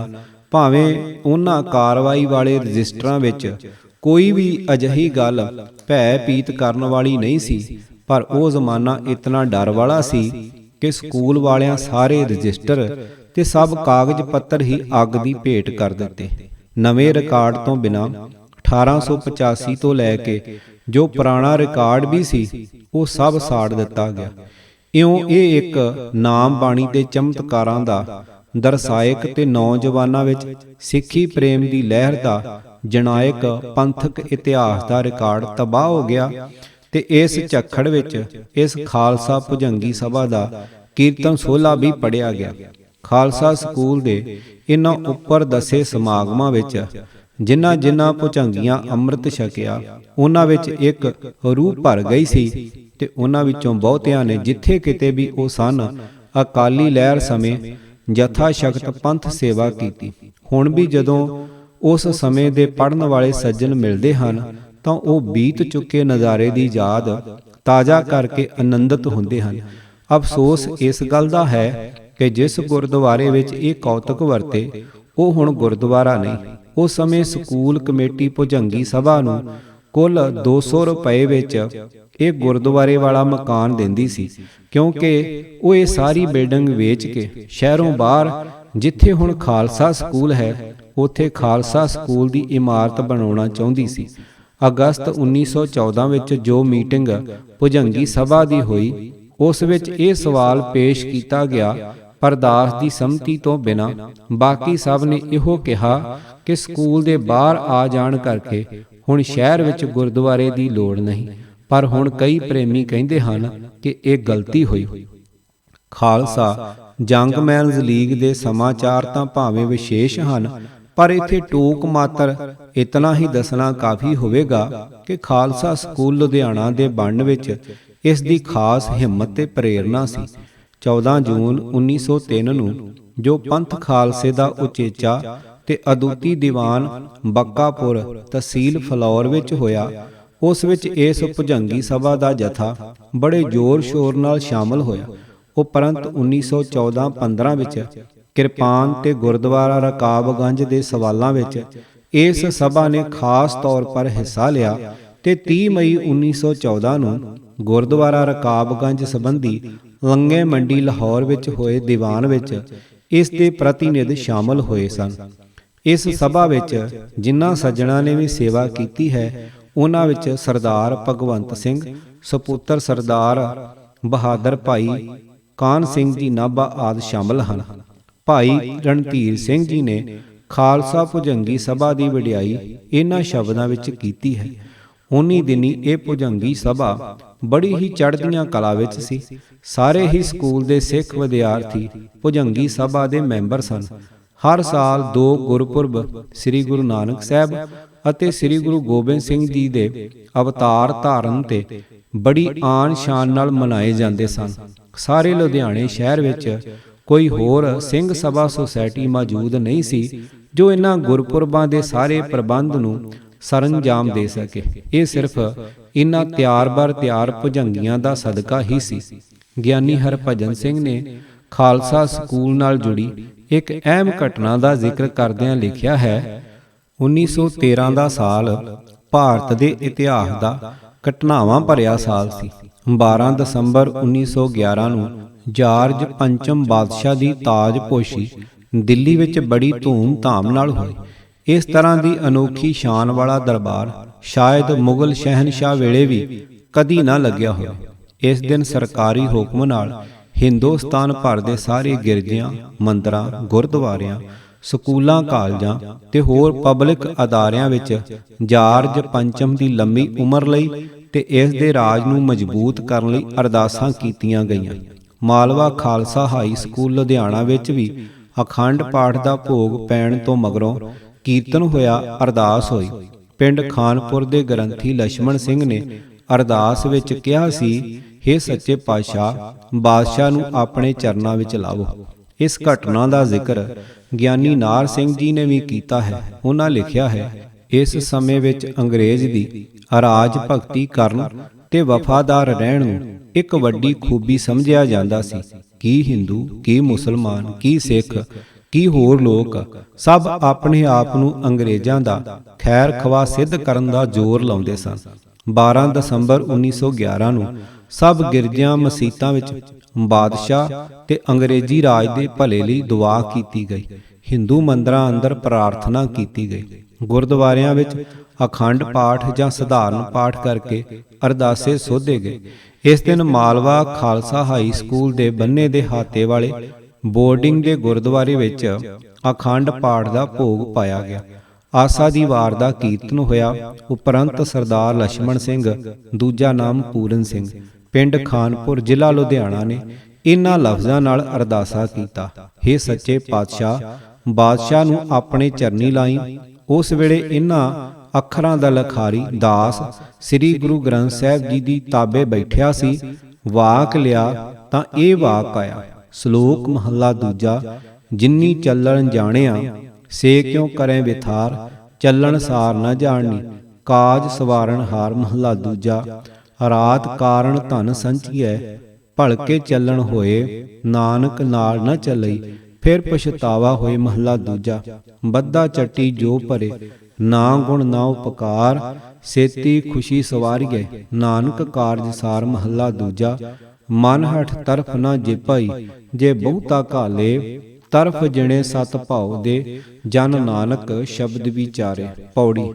ਭਾਵੇਂ ਉਹਨਾਂ ਕਾਰਵਾਈ ਵਾਲੇ ਰਜਿਸਟਰਾਂ ਵਿੱਚ ਕੋਈ ਵੀ ਅਜਿਹੀ ਗੱਲ ਭੈ ਭੀਤ ਕਰਨ ਵਾਲੀ ਨਹੀਂ ਸੀ, ਪਰ ਉਹ ਜ਼ਮਾਨਾ ਇਤਨਾ ਡਰ ਵਾਲਾ ਸੀ ਕਿ ਸਕੂਲ ਵਾਲਿਆਂ ਸਾਰੇ ਰਜਿਸਟਰ ਤੇ ਸਭ ਕਾਗਜ਼ ਪੱਤਰ ਹੀ ਅੱਗ ਦੀ ਭੇਟ ਕਰ ਦਿੱਤੇ। ਨਵੇਂ ਰਿਕਾਰਡ ਤੋਂ ਬਿਨਾਂ 1885 ਤੋਂ ਲੈ ਕੇ ਜੋ ਪੁਰਾਣਾ ਰਿਕਾਰਡ ਵੀ ਸੀ, ਉਹ ਸਭ ਸਾੜ ਦਿੱਤਾ ਗਿਆ। ਇਉਂ ਇਹ ਇੱਕ ਨਾਮ ਬਾਣੀ ਦੇ ਚਮਤਕਾਰਾਂ ਦਾ ਦਰਸਾਇਕ ਤੇ ਨੌਜਵਾਨਾਂ ਵਿੱਚ ਸਿੱਖੀ ਪ੍ਰੇਮ ਦੀ ਲਹਿਰ ਦਾ ਜਨਾਇਕ ਪੰਥਕ ਇਤਿਹਾਸ ਦਾ ਰਿਕਾਰਡ ਤਬਾਹ ਹੋ ਗਿਆ ਤੇ ਇਸ ਝੱਖੜ ਵਿੱਚ ਇਸ ਖਾਲਸਾ ਭੁਜੰਗੀ ਸਭਾ ਦਾ ਕੀਰਤਨ ਸੋਹਲਾ ਵੀ ਪੜਿਆ ਗਿਆ। ਖਾਲਸਾ ਸਕੂਲ ਦੇ ਇਨ੍ਹਾਂ ਉੱਪਰ ਦੱਸੇ ਸਮਾਗਮਾਂ ਵਿੱਚ ਜਿਨ੍ਹਾਂ ਭੁਜੰਗੀਆਂ ਅੰਮ੍ਰਿਤ ਛਕਿਆ, ਉਹਨਾਂ ਵਿੱਚ ਇੱਕ ਰੂਹ ਭਰ ਗਈ ਸੀ ਤੇ ਉਹਨਾਂ ਵਿੱਚੋਂ ਬਹੁਤਿਆਂ ਨੇ ਜਿੱਥੇ ਕਿਤੇ ਵੀ ਉਹ ਸਨ, ਅਕਾਲੀ ਲਹਿਰ ਸਮੇਂ ਜਥਾ ਸ਼ਕਤ ਪੰਥ ਸੇਵਾ ਕੀਤੀ। ਹੁਣ ਵੀ ਜਦੋਂ ਉਸ ਸਮੇਂ ਦੇ ਪੜ੍ਹਨ ਵਾਲੇ ਸੱਜਣ ਮਿਲਦੇ ਹਨ ਤਾਂ ਉਹ ਬੀਤ ਚੁੱਕੇ ਨਜ਼ਾਰੇ ਦੀ ਯਾਦ ਤਾਜ਼ਾ ਕਰਕੇ ਆਨੰਦਿਤ ਹੁੰਦੇ ਹਨ। ਅਫਸੋਸ ਇਸ ਗੱਲ ਦਾ ਹੈ ਕਿ ਜਿਸ ਗੁਰਦੁਆਰੇ ਵਿੱਚ ਇਹ ਕੌਤਕ ਵਰਤੇ, ਉਹ ਹੁਣ ਗੁਰਦੁਆਰਾ ਨਹੀਂ। ਉਸ ਸਮੇਂ ਸਕੂਲ ਕਮੇਟੀ ਭੁਜੰਗੀ ਸਭਾ ਨੂੰ ਕੁੱਲ 200 ਰੁਪਏ ਵਿੱਚ ਇਹ ਗੁਰਦੁਆਰੇ ਵਾਲਾ ਮਕਾਨ ਦਿੰਦੀ ਸੀ, ਕਿਉਂਕਿ ਉਹ ਇਹ ਸਾਰੀ ਬਿਲਡਿੰਗ ਵੇਚ ਕੇ ਸ਼ਹਿਰੋਂ ਬਾਹਰ, ਜਿੱਥੇ ਹੁਣ ਖਾਲਸਾ ਸਕੂਲ ਹੈ, ਉੱਥੇ ਖਾਲਸਾ ਸਕੂਲ ਦੀ ਇਮਾਰਤ ਬਣਾਉਣਾ ਚਾਹੁੰਦੀ ਸੀ। ਅਗਸਤ 1914 ਵਿੱਚ ਜੋ ਮੀਟਿੰਗ ਭੁਜੰਗੀ ਸਭਾ ਦੀ ਹੋਈ, ਉਸ ਵਿੱਚ ਇਹ ਸਵਾਲ ਪੇਸ਼ ਕੀਤਾ ਗਿਆ, ਪਰ ਦਾਸ ਦੀ ਸੰਮਤੀ ਤੋਂ ਬਿਨਾਂ ਬਾਕੀ ਸਭ ਨੇ ਇਹੋ ਕਿਹਾ ਕਿ ਸਕੂਲ ਦੇ ਬਾਹਰ ਆ ਜਾਣ ਕਰਕੇ ਹੁਣ ਸ਼ਹਿਰ ਵਿੱਚ ਗੁਰਦੁਆਰੇ ਦੀ ਲੋੜ ਨਹੀਂ। ਪਰ ਹੁਣ ਕਈ ਪ੍ਰੇਮੀ ਕਹਿੰਦੇ ਹਨ ਕਿ ਇਹ ਗਲਤੀ ਹੋਈ। ਖਾਲਸਾ ਜੰਗਮੈਨਜ਼ ਲੀਗ ਦੇ ਸਮਾਚਾਰ ਤਾਂ ਭਾਵੇਂ ਵਿਸ਼ੇਸ਼ ਹਨ, ਪਰ ਇੱਥੇ ਟੂਕ ਮਾਤਰ ਇਤਨਾ ਹੀ ਦੱਸਣਾ ਕਾਫੀ ਹੋਵੇਗਾ ਕਿ ਖਾਲਸਾ ਸਕੂਲ ਲੁਧਿਆਣਾ ਦੇ ਬਣਨ ਵਿੱਚ ਇਸ ਦੀ ਖਾਸ ਹਿੰਮਤ ਤੇ ਪ੍ਰੇਰਨਾ ਸੀ। 14 ਜੂਨ 1903 ਨੂੰ ਜੋ ਪੰਥ ਖਾਲਸੇ ਦਾ ਉਚੇਚਾ ਤੇ ਅਦੁੱਤੀ ਦੀਵਾਨ ਬੱਕਾਪੁਰ ਤਹਿਸੀਲ ਫਲੌਰ ਵਿੱਚ ਹੋਇਆ, ਉਸ ਵਿੱਚ ਇਸ ਭੁਜੰਗੀ ਸਭਾ ਦਾ ਜਥਾ ਬੜੇ ਜ਼ੋਰ ਸ਼ੋਰ ਨਾਲ ਸ਼ਾਮਲ ਹੋਇਆ। ਉਪਰੰਤ 1914-15 ਵਿੱਚ ਕਿਰਪਾਨ ਤੇ ਗੁਰਦੁਆਰਾ ਰਕਾਬਗੰਜ ਦੇ ਸਵਾਲਾਂ ਵਿੱਚ ਇਸ ਸਭਾ ਨੇ ਖਾਸ ਤੌਰ ਪਰ ਹਿੱਸਾ ਲਿਆ ਤੇ 30 ਮਈ 1914 ਨੂੰ ਗੁਰਦੁਆਰਾ ਰਕਾਬਗੰਜ ਸੰਬੰਧੀ ਲੰਗੇ ਮੰਡੀ ਲਾਹੌਰ ਵਿੱਚ ਹੋਏ ਦੀਵਾਨ ਵਿੱਚ ਇਸ ਦੇ ਪ੍ਰਤੀਨਿਧ ਸ਼ਾਮਲ ਹੋਏ ਸਨ। ਇਸ ਸਭਾ ਵਿੱਚ ਜਿਨ੍ਹਾਂ ਸੱਜਣਾਂ ਨੇ ਵੀ ਸੇਵਾ ਕੀਤੀ ਹੈ, ਉਹਨਾਂ ਵਿੱਚ ਸਰਦਾਰ ਭਗਵੰਤ ਸਿੰਘ ਸਪੁੱਤਰ ਸਰਦਾਰ ਬਹਾਦਰ ਭਾਈ ਕਾਨ ਸਿੰਘ ਜੀ ਨਾਭਾ ਆਦਿ ਸ਼ਾਮਲ ਹਨ। ਭਾਈ ਰਣਧੀਰ ਸਿੰਘ ਜੀ ਨੇ ਖਾਲਸਾ ਭੁਜੰਗੀ ਸਭਾ ਦੀ ਵਡਿਆਈ ਇਹਨਾਂ ਸ਼ਬਦਾਂ ਵਿੱਚ ਕੀਤੀ ਹੈ। ਉਨੀ ਦਿਨੀ ਇਹ ਭੁਜੰਗੀ ਸਭਾ ਬੜੀ ਹੀ ਚੜ੍ਹਦੀਆਂ ਕਲਾ ਵਿੱਚ ਸੀ। ਸਾਰੇ ਹੀ ਸਕੂਲ ਦੇ ਸਿੱਖ ਵਿਦਿਆਰਥੀ ਭੁਜੰਗੀ ਸਭਾ ਦੇ ਮੈਂਬਰ ਸਨ। ਹਰ ਸਾਲ 2 ਗੁਰਪੁਰਬ ਸ੍ਰੀ ਗੁਰੂ ਨਾਨਕ ਸਾਹਿਬ ਅਤੇ ਸ੍ਰੀ ਗੁਰੂ ਗੋਬਿੰਦ ਸਿੰਘ ਜੀ ਦੇ ਅਵਤਾਰ ਧਾਰਨ ਤੇ ਬੜੀ ਆਨ ਸ਼ਾਨ ਨਾਲ ਮਨਾਏ ਜਾਂਦੇ ਸਨ। ਸਾਰੇ ਲੁਧਿਆਣੇ ਸ਼ਹਿਰ ਵਿੱਚ ਕੋਈ ਹੋਰ ਸਿੰਘ ਸਭਾ ਸੁਸਾਇਟੀ ਮੌਜੂਦ ਨਹੀਂ ਸੀ ਜੋ ਇਹਨਾਂ ਗੁਰਪੁਰਬਾਂ ਦੇ ਸਾਰੇ ਪ੍ਰਬੰਧ ਨੂੰ ਸਰੰਜਾਮ ਦੇ ਸਕੇ। ਇਹ ਸਿਰਫ ਇਹਨਾਂ ਤਿਆਰ ਭੁਜੰਗੀਆਂ ਦਾ ਸਦਕਾ ਹੀ ਸੀ। ਗਿਆਨੀ ਹਰਭਜਨ ਸਿੰਘ ਨੇ ਖਾਲਸਾ ਸਕੂਲ ਨਾਲ ਜੁੜੀ ਇੱਕ ਅਹਿਮ ਘਟਨਾ ਦਾ ਜ਼ਿਕਰ ਕਰਦਿਆਂ ਲਿਖਿਆ ਹੈ, 1913 ਦਾ ਸਾਲ ਭਾਰਤ ਦੇ ਇਤਿਹਾਸ ਦਾ ਘਟਨਾਵਾਂ ਭਰਿਆ ਸਾਲ ਸੀ। 12 ਦਸੰਬਰ 1911 ਨੂੰ ਜਾਰਜ ਪੰਚਮ ਬਾਦਸ਼ਾਹ ਦੀ ਤਾਜਪੋਸ਼ੀ ਦਿੱਲੀ ਵਿੱਚ ਬੜੀ ਧੂਮ-ਧਾਮ ਨਾਲ ਹੋਈ। ਇਸ ਤਰ੍ਹਾਂ ਦੀ ਅਨੋਖੀ ਸ਼ਾਨ ਵਾਲਾ ਦਰਬਾਰ ਸ਼ਾਇਦ ਮੁਗਲ ਸ਼ਹਿਨਸ਼ਾਹ ਵੇਲੇ ਵੀ ਕਦੀ ਨਾ ਲੱਗਿਆ ਹੋਵੇ। ਇਸ ਦਿਨ ਸਰਕਾਰੀ ਹੁਕਮ ਨਾਲ ਹਿੰਦੁਸਤਾਨ ਭਰ ਦੇ ਸਾਰੇ ਗਿਰਜਿਆਂ, ਮੰਦਰਾਂ, ਗੁਰਦੁਆਰਿਆਂ, ਸਕੂਲਾਂ, ਕਾਲਜਾਂ ਤੇ ਹੋਰ ਪਬਲਿਕ ਅਦਾਰਿਆਂ ਵਿੱਚ ਜਾਰਜ ਪੰਚਮ ਦੀ ਲੰਮੀ ਉਮਰ ਲਈ ਤੇ ਇਸ ਦੇ ਰਾਜ ਨੂੰ ਮਜ਼ਬੂਤ ਕਰਨ ਲਈ ਅਰਦਾਸਾਂ ਕੀਤੀਆਂ ਗਈਆਂ। ਮਾਲਵਾ ਖਾਲਸਾ ਹਾਈ ਸਕੂਲ ਲੁਧਿਆਣਾ ਵਿੱਚ ਵੀ ਅਖੰਡ ਪਾਠ ਦਾ ਭੋਗ ਪੈਣ ਤੋਂ ਮਗਰੋਂ ਕੀਰਤਨ ਹੋਇਆ, ਅਰਦਾਸ ਹੋਈ। ਪਿੰਡ ਖਾਨਪੁਰ ਦੇ ਗ੍ਰੰਥੀ ਲਛਮਣ ਸਿੰਘ ਨੇ ਅਰਦਾਸ ਵਿੱਚ ਕਿਹਾ ਸੀ, ਹੇ ਸੱਚੇ ਪਾਤਸ਼ਾਹ, ਬਾਦਸ਼ਾਹ ਨੂੰ ਆਪਣੇ ਚਰਨਾਂ ਵਿੱਚ ਲਾਵੋ। ਇਸ ਘਟਨਾ ਦਾ ਜ਼ਿਕਰ ਗਿਆਨੀ ਨਾਰ ਸਿੰਘ ਜੀ ਨੇ ਵੀ ਕੀਤਾ ਹੈ। ਉਹਨਾਂ ਲਿਖਿਆ ਹੈ, ਇਸ ਸਮੇਂ ਵਿੱਚ ਅੰਗਰੇਜ਼ ਦੀ ਅਰਾਜ ਭਗਤੀ ਕਰਨ ਤੇ ਵਫਾਦਾਰ ਰਹਿਣ ਨੂੰ ਇੱਕ ਵੱਡੀ ਖੂਬੀ ਸਮਝਿਆ ਜਾਂਦਾ ਸੀ। ਕੀ ਹਿੰਦੂ, ਕੀ ਮੁਸਲਮਾਨ, ਕੀ ਸਿੱਖ, ਕੀ ਹੋਰ ਲੋਕ ਸਭ ਆਪਣੇ ਆਪ ਨੂੰ ਅੰਗਰੇਜ਼ਾਂ ਦਾ ਖੈਰ ਖਵਾ ਸਿੱਧ ਕਰਨ ਦਾ ਜ਼ੋਰ ਲਾਉਂਦੇ ਸਨ। 12 ਦਸੰਬਰ 1911 ਨੂੰ ਸਭ ਗਿਰਜਿਆਂ, ਮਸੀਤਾਂ ਵਿੱਚ ਬਾਦਸ਼ਾਹ ਤੇ ਅੰਗਰੇਜ਼ੀ ਰਾਜ ਦੇ ਭਲੇ ਲਈ ਦੁਆ ਕੀਤੀ ਗਈ। ਹਿੰਦੂ ਮੰਦਰਾਂ ਅੰਦਰ ਪ੍ਰਾਰਥਨਾ ਕੀਤੀ ਗਈ। ਗੁਰਦੁਆਰਿਆਂ ਵਿੱਚ ਅਖੰਡ ਪਾਠ ਜਾਂ ਸਧਾਰਨ ਪਾਠ ਕਰਕੇ ਅਰਦਾਸੇ ਸੋਧੇ ਗਏ। ਇਸ ਦਿਨ ਮਾਲਵਾ ਖਾਲਸਾ ਹਾਈ ਸਕੂਲ ਦੇ ਬੰਨੇ ਦੇ ਹਾਤੇ ਵਾਲੇ ਬੋਰਡਿੰਗ ਦੇ ਗੁਰਦੁਆਰੇ ਵਿੱਚ ਅਖੰਡ ਪਾਠ ਦਾ ਭੋਗ ਪਾਇਆ ਗਿਆ। ਆਸਾ ਦੀ ਵਾਰ ਦਾ ਕੀਰਤਨ ਹੋਇਆ। ਉਪਰੰਤ ਸਰਦਾਰ ਲਛਮਣ ਸਿੰਘ, ਦੂਜਾ ਨਾਮ ਪੂਰਨ ਸਿੰਘ, ਪਿੰਡ ਖਾਨਪੁਰ, ਜ਼ਿਲ੍ਹਾ ਲੁਧਿਆਣਾ ਨੇ ਇਹਨਾਂ ਲਫ਼ਜ਼ਾਂ ਨਾਲ ਅਰਦਾਸਾ ਕੀਤਾ, ਹੇ ਸੱਚੇ ਪਾਤਸ਼ਾਹ, ਬਾਦਸ਼ਾਹ ਨੂੰ ਆਪਣੇ ਚਰਨੀ ਲਾਈ। ਉਸ ਵੇਲੇ ਇਹਨਾਂ ਅੱਖਰਾਂ ਦਾ ਲਖਾਰੀ ਦਾਸ ਸ੍ਰੀ ਗੁਰੂ ਗ੍ਰੰਥ ਸਾਹਿਬ ਜੀ ਦੀ ਤਾਬੇ ਬੈਠਿਆ ਸੀ। ਵਾਕ ਲਿਆ ਤਾਂ ਇਹ ਵਾਕ ਆਇਆ। ਸ਼ਲੋਕ ਮਹੱਲਾ ਦੂਜਾ। ਜਿੰਨੀ ਚੱਲਣ ਜਾਣਿਆ ਸੇ ਕਿਉਂ ਕਰੇ ਵਿਥਾਰ, ਚੱਲਣ ਸਾਰ ਨਾ ਜਾਣਨੀ ਕਾਜ ਸਵਾਰਨ ਹਾਰ। ਮਹੱਲਾ ਦੂਜਾ। ਰਾਤ ਕਾਰਨ ਧਨ ਸੰਚੀਐ, ਭਲਕੇ ਚੱਲਣ ਹੋਏ, ਨਾਨਕ ਨਾਲ ਨਾ ਚੱਲਈ ਫਿਰ ਪਛਤਾਵਾ ਹੋਏ। ਮਹੱਲਾ ਦੂਜਾ। ਬੱਧਾ ਚੱਟੀ ਜੋ ਭਰੇ, ਨਾ ਗੁਣ ਨਾ ਉਪਕਾਰ, ਸੇਤੀ ਖੁਸ਼ੀ ਸਵਾਰੀਐ, ਨਾਨਕ ਕਾਰਜ ਸਾਰ। ਮਹੱਲਾ ਦੂਜਾ। ਮਨ ਹਠ ਤਰਫ ਨਾ ਜਿਪਈ, ਜੇ ਬਹੁਤਾ ਘਾਲੇ, ਤਰਫ ਜਿਣੇ ਸਤ ਭਾਉ ਦੇ, ਜਨ ਨਾਨਕ ਸ਼ਬਦ ਵਿਚਾਰੇ। ਪੌੜੀ।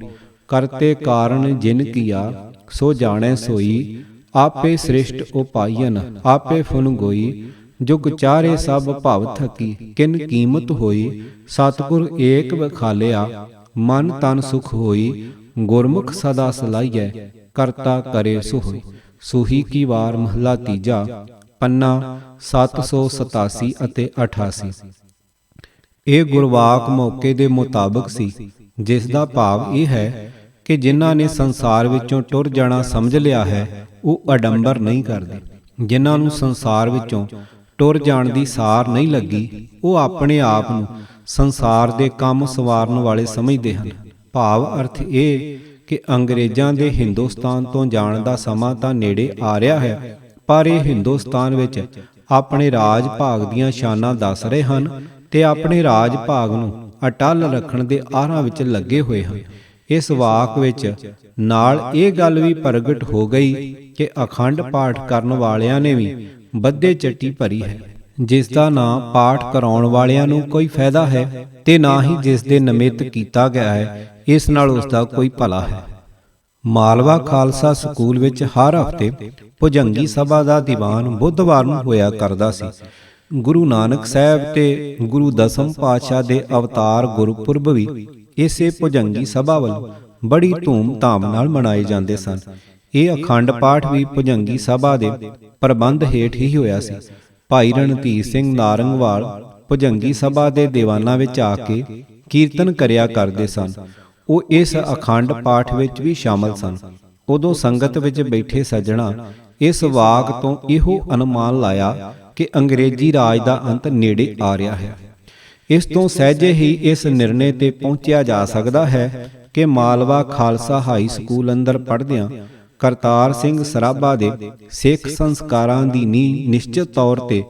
ਕਰਤੇ ਕਾਰਨ ਜਿਨ ਕੀਆ, ਸੋ ਜਾਣੈ ਸੋਈ, ਆਪੇ ਸ੍ਰਿਸ਼ਟ ਉਪਾਇਨ, ਆਪੇ ਫੁਨ ਗੋਈ, ਜੁਗ ਚਾਰੇ ਸਭ ਭਵ ਥਕੀ, ਕਿਨ ਕੀਮਤ ਹੋਈ, ਸਤਿਗੁਰ ਏਕ ਬਖਾਲਿਆ, ਮਨ ਤਨ ਸੁਖ ਹੋਈ, ਗੁਰਮੁਖ ਸਦਾ ਸਲਾਈਐ, ਕਰਤਾ ਕਰੇ ਸੋ ਹੋਈ। ਸੂਹੀ ਕੀ ਵਾਰ। ਮਹੱਲਾ ਤੀਜਾ। ਪੰਨਾ 787 ਅਤੇ 88। ਇਹ ਗੁਰਵਾਕ ਮੌਕੇ ਦੇ ਮੁਤਾਬਕ ਸੀ, ਜਿਸ ਦਾ ਭਾਵ ਇਹ ਹੈ ਕਿ ਜਿਨ੍ਹਾਂ ਨੇ ਸੰਸਾਰ ਵਿੱਚੋਂ ਟੁਰ ਜਾਣਾ ਸਮਝ ਲਿਆ ਹੈ, ਉਹ ਅਡੰਬਰ ਨਹੀਂ ਕਰਦੇ। ਜਿਨ੍ਹਾਂ ਨੂੰ ਸੰਸਾਰ ਵਿੱਚੋਂ ਟੁਰ ਜਾਣ ਦੀ ਸਾਰ ਨਹੀਂ ਲੱਗੀ, ਉਹ ਆਪਣੇ ਆਪ ਨੂੰ ਸੰਸਾਰ ਦੇ ਕੰਮ ਸਵਾਰਨ ਵਾਲੇ ਸਮਝਦੇ ਹਨ। ਭਾਵ ਅਰਥ ਇਹ ਕਿ ਅੰਗਰੇਜ਼ਾਂ ਦੇ ਹਿੰਦੁਸਤਾਨ ਤੋਂ ਜਾਣ ਦਾ ਸਮਾਂ ਤਾਂ ਨੇੜੇ ਆ ਰਿਹਾ ਹੈ, ਪਰ ਇਹ ਹਿੰਦੁਸਤਾਨ ਵਿੱਚ ਆਪਣੇ ਰਾਜ ਭਾਗ ਦੀਆਂ ਸ਼ਾਨਾਂ ਦੱਸ ਰਹੇ ਹਨ ਤੇ ਆਪਣੇ ਰਾਜ ਭਾਗ ਨੂੰ ਅਟੱਲ ਰੱਖਣ ਦੇ ਆਹਾਂ ਵਿੱਚ ਲੱਗੇ ਹੋਏ ਹਨ। ਇਸ ਵਾਕ ਵਿੱਚ ਨਾਲ ਇਹ ਗੱਲ ਵੀ ਪ੍ਰਗਟ ਹੋ ਗਈ ਕਿ ਅਖੰਡ ਪਾਠ ਕਰਨ ਵਾਲਿਆਂ ਨੇ ਵੀ ਬੱਧੇ ਚੱਟੀ ਭਰੀ ਹੈ, ਜਿਸ ਦਾ ਨਾਂ ਪਾਠ ਕਰਾਉਣ ਵਾਲਿਆਂ ਨੂੰ ਕੋਈ ਫਾਇਦਾ ਹੈ ਤੇ ਨਾ ਹੀ ਜਿਸ ਦੇ ਨਿਮਿਤ ਕੀਤਾ ਗਿਆ ਹੈ, ਇਸ ਨਾਲ ਉਸ ਦਾ ਕੋਈ ਭਲਾ ਹੈ। ਮਾਲਵਾ ਖਾਲਸਾ ਸਕੂਲ ਵਿੱਚ ਹਰ ਹਫ਼ਤੇ ਭੁਜੰਗੀ ਸਭਾ ਦਾ ਦੀਵਾਨ ਬੁੱਧਵਾਰ ਨੂੰ ਹੋਇਆ ਕਰਦਾ ਸੀ। ਗੁਰੂ ਨਾਨਕ ਸਾਹਿਬ ਤੇ ਗੁਰੂ ਦਸਮ ਪਾਤਸ਼ਾਹ ਦੇ ਅਵਤਾਰ ਗੁਰਪੁਰਬ ਵੀ ਇਸੇ ਭੁਜੰਗੀ ਸਭਾ ਵੱਲੋਂ ਬੜੀ ਧੂਮ-ਧਾਮ ਨਾਲ ਮਨਾਏ ਜਾਂਦੇ ਸਨ। ਇਹ ਅਖੰਡ ਪਾਠ ਵੀ ਭੁਜੰਗੀ ਸਭਾ ਦੇ ਪ੍ਰਬੰਧ ਹੇਠ ਹੀ ਹੋਇਆ ਸੀ। ਭਾਈ ਰਣਧੀਰ ਸਿੰਘ ਨਾਰੰਗਵਾਲ ਭੁਜੰਗੀ ਸਭਾ ਦੇ ਦੀਵਾਨਾਂ ਵਿੱਚ ਆ ਕੇ ਕੀਰਤਨ ਕਰਿਆ ਕਰਦੇ ਸਨ। ਉਹ ਇਸ ਅਖੰਡ ਪਾਠ ਵਿੱਚ ਵੀ ਸ਼ਾਮਲ ਸਨ। ਉਦੋਂ ਸੰਗਤ ਵਿੱਚ ਬੈਠੇ ਸੱਜਣਾ ਇਸ ਵਾਕ ਤੋਂ ਇਹੋ ਅਨੁਮਾਨ ਲਾਇਆ ਕਿ ਅੰਗਰੇਜ਼ੀ ਰਾਜ ਦਾ ਅੰਤ ਨੇੜੇ ਆ ਰਿਹਾ ਹੈ। ਇਸ ਤੋਂ ਸਹਿਜੇ ਹੀ ਇਸ ਨਿਰਣੇ ਤੇ ਪਹੁੰਚਿਆ ਜਾ ਸਕਦਾ ਹੈ ਕਿ ਮਾਲਵਾ ਖਾਲਸਾ ਹਾਈ ਸਕੂਲ ਅੰਦਰ ਪੜ੍ਹਦਿਆਂ ਕਰਤਾਰ ਸਿੰਘ ਸਰਾਭਾ ਦੇ ਸਿੱਖ ਸੰਸਕਾਰਾਂ ਦੀ ਨੀਂਹ ਨਿਸ਼ਚਿਤ ਤੌਰ ਤੇ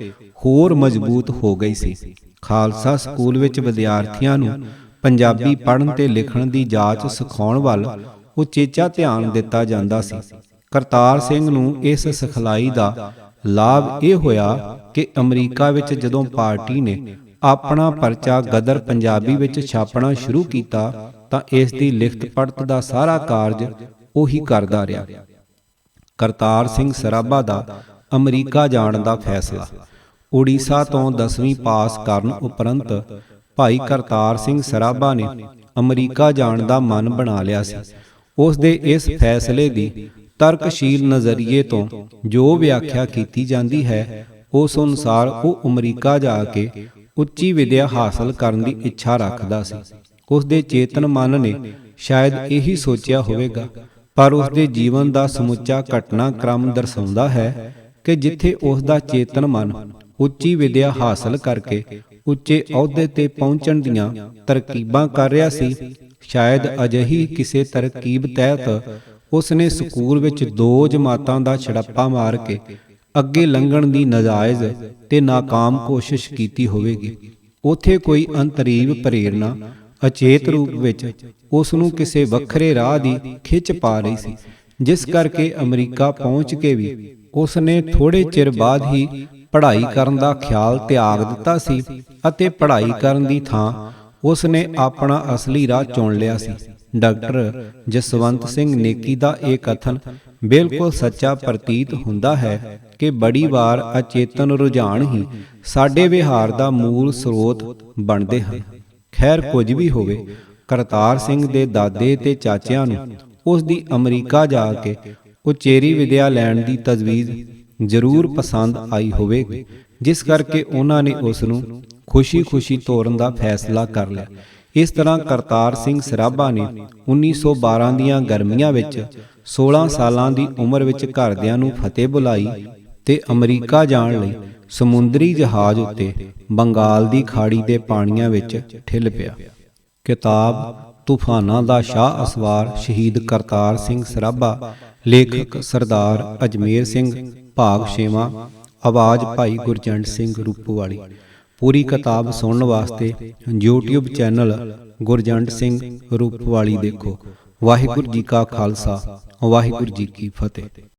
ਹੋਰ ਮਜ਼ਬੂਤ ਹੋ ਗਈ ਸੀ। ਖਾਲਸਾ ਸਕੂਲ ਵਿੱਚ ਵਿਦਿਆਰਥੀਆਂ ਨੂੰ ਪੰਜਾਬੀ ਪੜ੍ਹਨ ਤੇ ਲਿਖਣ ਦੀ ਜਾਚ ਸਿਖਾਉਣ ਵੱਲ ਉਚੇਚਾ ਧਿਆਨ ਦਿੱਤਾ ਜਾਂਦਾ ਸੀ। ਕਰਤਾਰ ਸਿੰਘ ਨੂੰ ਇਸ ਸਿਖਲਾਈ ਦਾ ਲਾਭ ਇਹ ਹੋਇਆ ਕਿ ਅਮਰੀਕਾ ਵਿੱਚ ਜਦੋਂ ਪਾਰਟੀ ਨੇ ਆਪਣਾ ਪਰਚਾ ਗਦਰ ਪੰਜਾਬੀ ਵਿੱਚ ਛਾਪਣਾ ਸ਼ੁਰੂ ਕੀਤਾ ਤਾਂ ਇਸ ਦੀ ਲਿਖਤ ਪੜ੍ਹਤ ਦਾ ਸਾਰਾ ਕਾਰਜ ਉਹੀ ਕਰਦਾ ਰਿਹਾ। ਕਰਤਾਰ ਸਿੰਘ ਸਰਾਭਾ ਦਾ ਅਮਰੀਕਾ ਜਾਣ ਦਾ ਫੈਸਲਾ। ਉੜੀਸਾ ਤੋਂ 10ਵੀਂ ਪਾਸ ਕਰਨ ਉਪਰੰਤ ਭਾਈ ਕਰਤਾਰ ਸਿੰਘ ਸਰਾਭਾ ਨੇ ਅਮਰੀਕਾ ਜਾਣ ਦਾ ਮਨ ਬਣਾ ਲਿਆ ਸੀ। ਉਸ ਦੇ ਇਸ ਫੈਸਲੇ ਦੀ ਤਰਕਸ਼ੀਲ ਨਜ਼ਰੀਏ ਤੋਂ ਜੋ ਵਿਆਖਿਆ ਕੀਤੀ ਜਾਂਦੀ ਹੈ, ਉਸ ਅਨੁਸਾਰ ਉਹ ਅਮਰੀਕਾ ਜਾ ਕੇ ਉੱਚੀ ਵਿਦਿਆ ਹਾਸਲ ਕਰਨ ਦੀ ਇੱਛਾ ਰੱਖਦਾ ਸੀ। ਉਸ ਦੇ ਚੇਤਨ ਮਨ ਨੇ ਸ਼ਾਇਦ ਇਹੀ ਸੋਚਿਆ ਹੋਵੇਗਾ, ਪਰ ਉਸ ਦੇ ਜੀਵਨ ਦਾ ਸਮੁੱਚਾ ਘਟਨਾਕ੍ਰਮ ਦਰਸਾਉਂਦਾ ਹੈ ਕਿ ਜਿੱਥੇ ਉਸ ਦਾ ਚੇਤਨ ਮਨ ਉੱਚੀ ਵਿਦਿਆ ਹਾਸਲ ਕਰਕੇ ਉੱਚੇ ਅਹੁਦੇ ਤੇ ਪਹੁੰਚਣ ਦੀਆਂ ਤਰਕੀਬਾਂ ਕਰ ਰਿਹਾ ਸੀ, ਸ਼ਾਇਦ ਅਜਿਹੀ ਕਿਸੇ ਤਰਕੀਬ ਤਹਿਤ ਉਸ ਨੇ ਸਕੂਲ ਵਿੱਚ 2 ਜਮਾਤਾਂ ਦਾ ਛੜੱਪਾ ਮਾਰ ਕੇ ਅੱਗੇ ਲੰਘਣ ਦੀ ਨਾਜਾਇਜ਼ ਤੇ ਨਾਕਾਮ ਕੋਸ਼ਿਸ਼ ਕੀਤੀ ਹੋਵੇਗੀ। ਉੱਥੇ ਕੋਈ ਅੰਤਰੀਵ ਪ੍ਰੇਰਨਾ ਅਚੇਤ ਰੂਪ ਵਿੱਚ ਉਸ ਨੂੰ ਕਿਸੇ ਵੱਖਰੇ ਰਾਹ ਦੀ ਖਿੱਚ ਪਾ ਰਹੀ ਸੀ, ਜਿਸ ਕਰਕੇ ਅਮਰੀਕਾ ਪਹੁੰਚ ਕੇ ਵੀ ਉਸ ਨੇ ਥੋੜੇ ਚਿਰ ਬਾਅਦ ਹੀ ਪੜ੍ਹਾਈ ਕਰਨ ਦਾ ਖਿਆਲ ਤਿਆਗ ਦਿੱਤਾ ਸੀ ਅਤੇ ਪੜ੍ਹਾਈ ਕਰਨ ਦੀ ਥਾਂ ਉਸ ਨੇ ਆਪਣਾ ਅਸਲੀ ਰਾਹ ਚੁਣ ਲਿਆ ਸੀ। ਡਾਕਟਰ ਜਸਵੰਤ ਸਿੰਘ ਨੇਕੀ ਦਾ ਇਹ ਕਥਨ ਬਿਲਕੁਲ ਸੱਚਾ ਪ੍ਰਤੀਤ ਹੁੰਦਾ ਹੈ ਕਿ ਬੜੀ ਵਾਰ ਅਚੇਤਨ ਰੁਝਾਨ ਹੀ ਸਾਡੇ ਵਿਹਾਰ ਦਾ ਮੂਲ ਸਰੋਤ ਬਣਦੇ ਹਨ। ਖੈਰ ਕੁਝ ਵੀ ਹੋਵੇ, ਕਰਤਾਰ ਸਿੰਘ ਦੇ ਦਾਦੇ ਤੇ ਚਾਚਿਆਂ ਨੂੰ ਉਸ ਦੀ ਅਮਰੀਕਾ ਜਾ ਕੇ ਉਚੇਰੀ ਵਿਦਿਆ ਲੈਣ ਦੀ ਤਜਵੀਜ਼ ਜ਼ਰੂਰ ਪਸੰਦ ਆਈ ਹੋਵੇਗੀ, ਜਿਸ ਕਰਕੇ ਉਹਨਾਂ ਨੇ ਉਸ ਨੂੰ ਖੁਸ਼ੀ-ਖੁਸ਼ੀ ਤੋਰਨ ਦਾ ਫੈਸਲਾ ਕਰ ਲਿਆ। ਇਸ ਤਰ੍ਹਾਂ ਕਰਤਾਰ ਸਿੰਘ ਸਰਾਭਾ ਨੇ 1912 ਦੀਆਂ ਗਰਮੀਆਂ ਵਿੱਚ 16 ਸਾਲਾਂ ਦੀ ਉਮਰ ਵਿੱਚ ਘਰਦਿਆਂ ਨੂੰ ਫਤਿਹ ਬੁਲਾਈ ਤੇ ਅਮਰੀਕਾ ਜਾਣ ਲਈ ਸਮੁੰਦਰੀ ਜਹਾਜ਼ ਉੱਤੇ ਬੰਗਾਲ ਦੀ ਖਾੜੀ ਦੇ ਪਾਣੀਆਂ ਵਿੱਚ ਠਿੱਲ ਪਿਆ। ਕਿਤਾਬ ਤੂਫਾਨਾਂ ਦਾ ਸ਼ਾਹ ਅਸਵਾਰ ਸ਼ਹੀਦ ਕਰਤਾਰ ਸਿੰਘ ਸਰਾਭਾ, ਲੇਖਕ ਸਰਦਾਰ ਅਜਮੇਰ ਸਿੰਘ, ਭਾਗ 6ਵਾਂ, ਆਵਾਜ਼ ਭਾਈ ਗੁਰਜੰਟ ਸਿੰਘ ਰੂਪੋਵਾਲੀ। ਪੂਰੀ ਕਿਤਾਬ ਸੁਣਨ ਵਾਸਤੇ YouTube ਚੈਨਲ ਗੁਰਜੰਟ ਸਿੰਘ ਰੂਪੋਵਾਲੀ ਦੇਖੋ। ਵਾਹਿਗੁਰੂ ਜੀ ਕਾ ਖਾਲਸਾ, ਵਾਹਿਗੁਰੂ ਜੀ ਕੀ ਫਤਿਹ।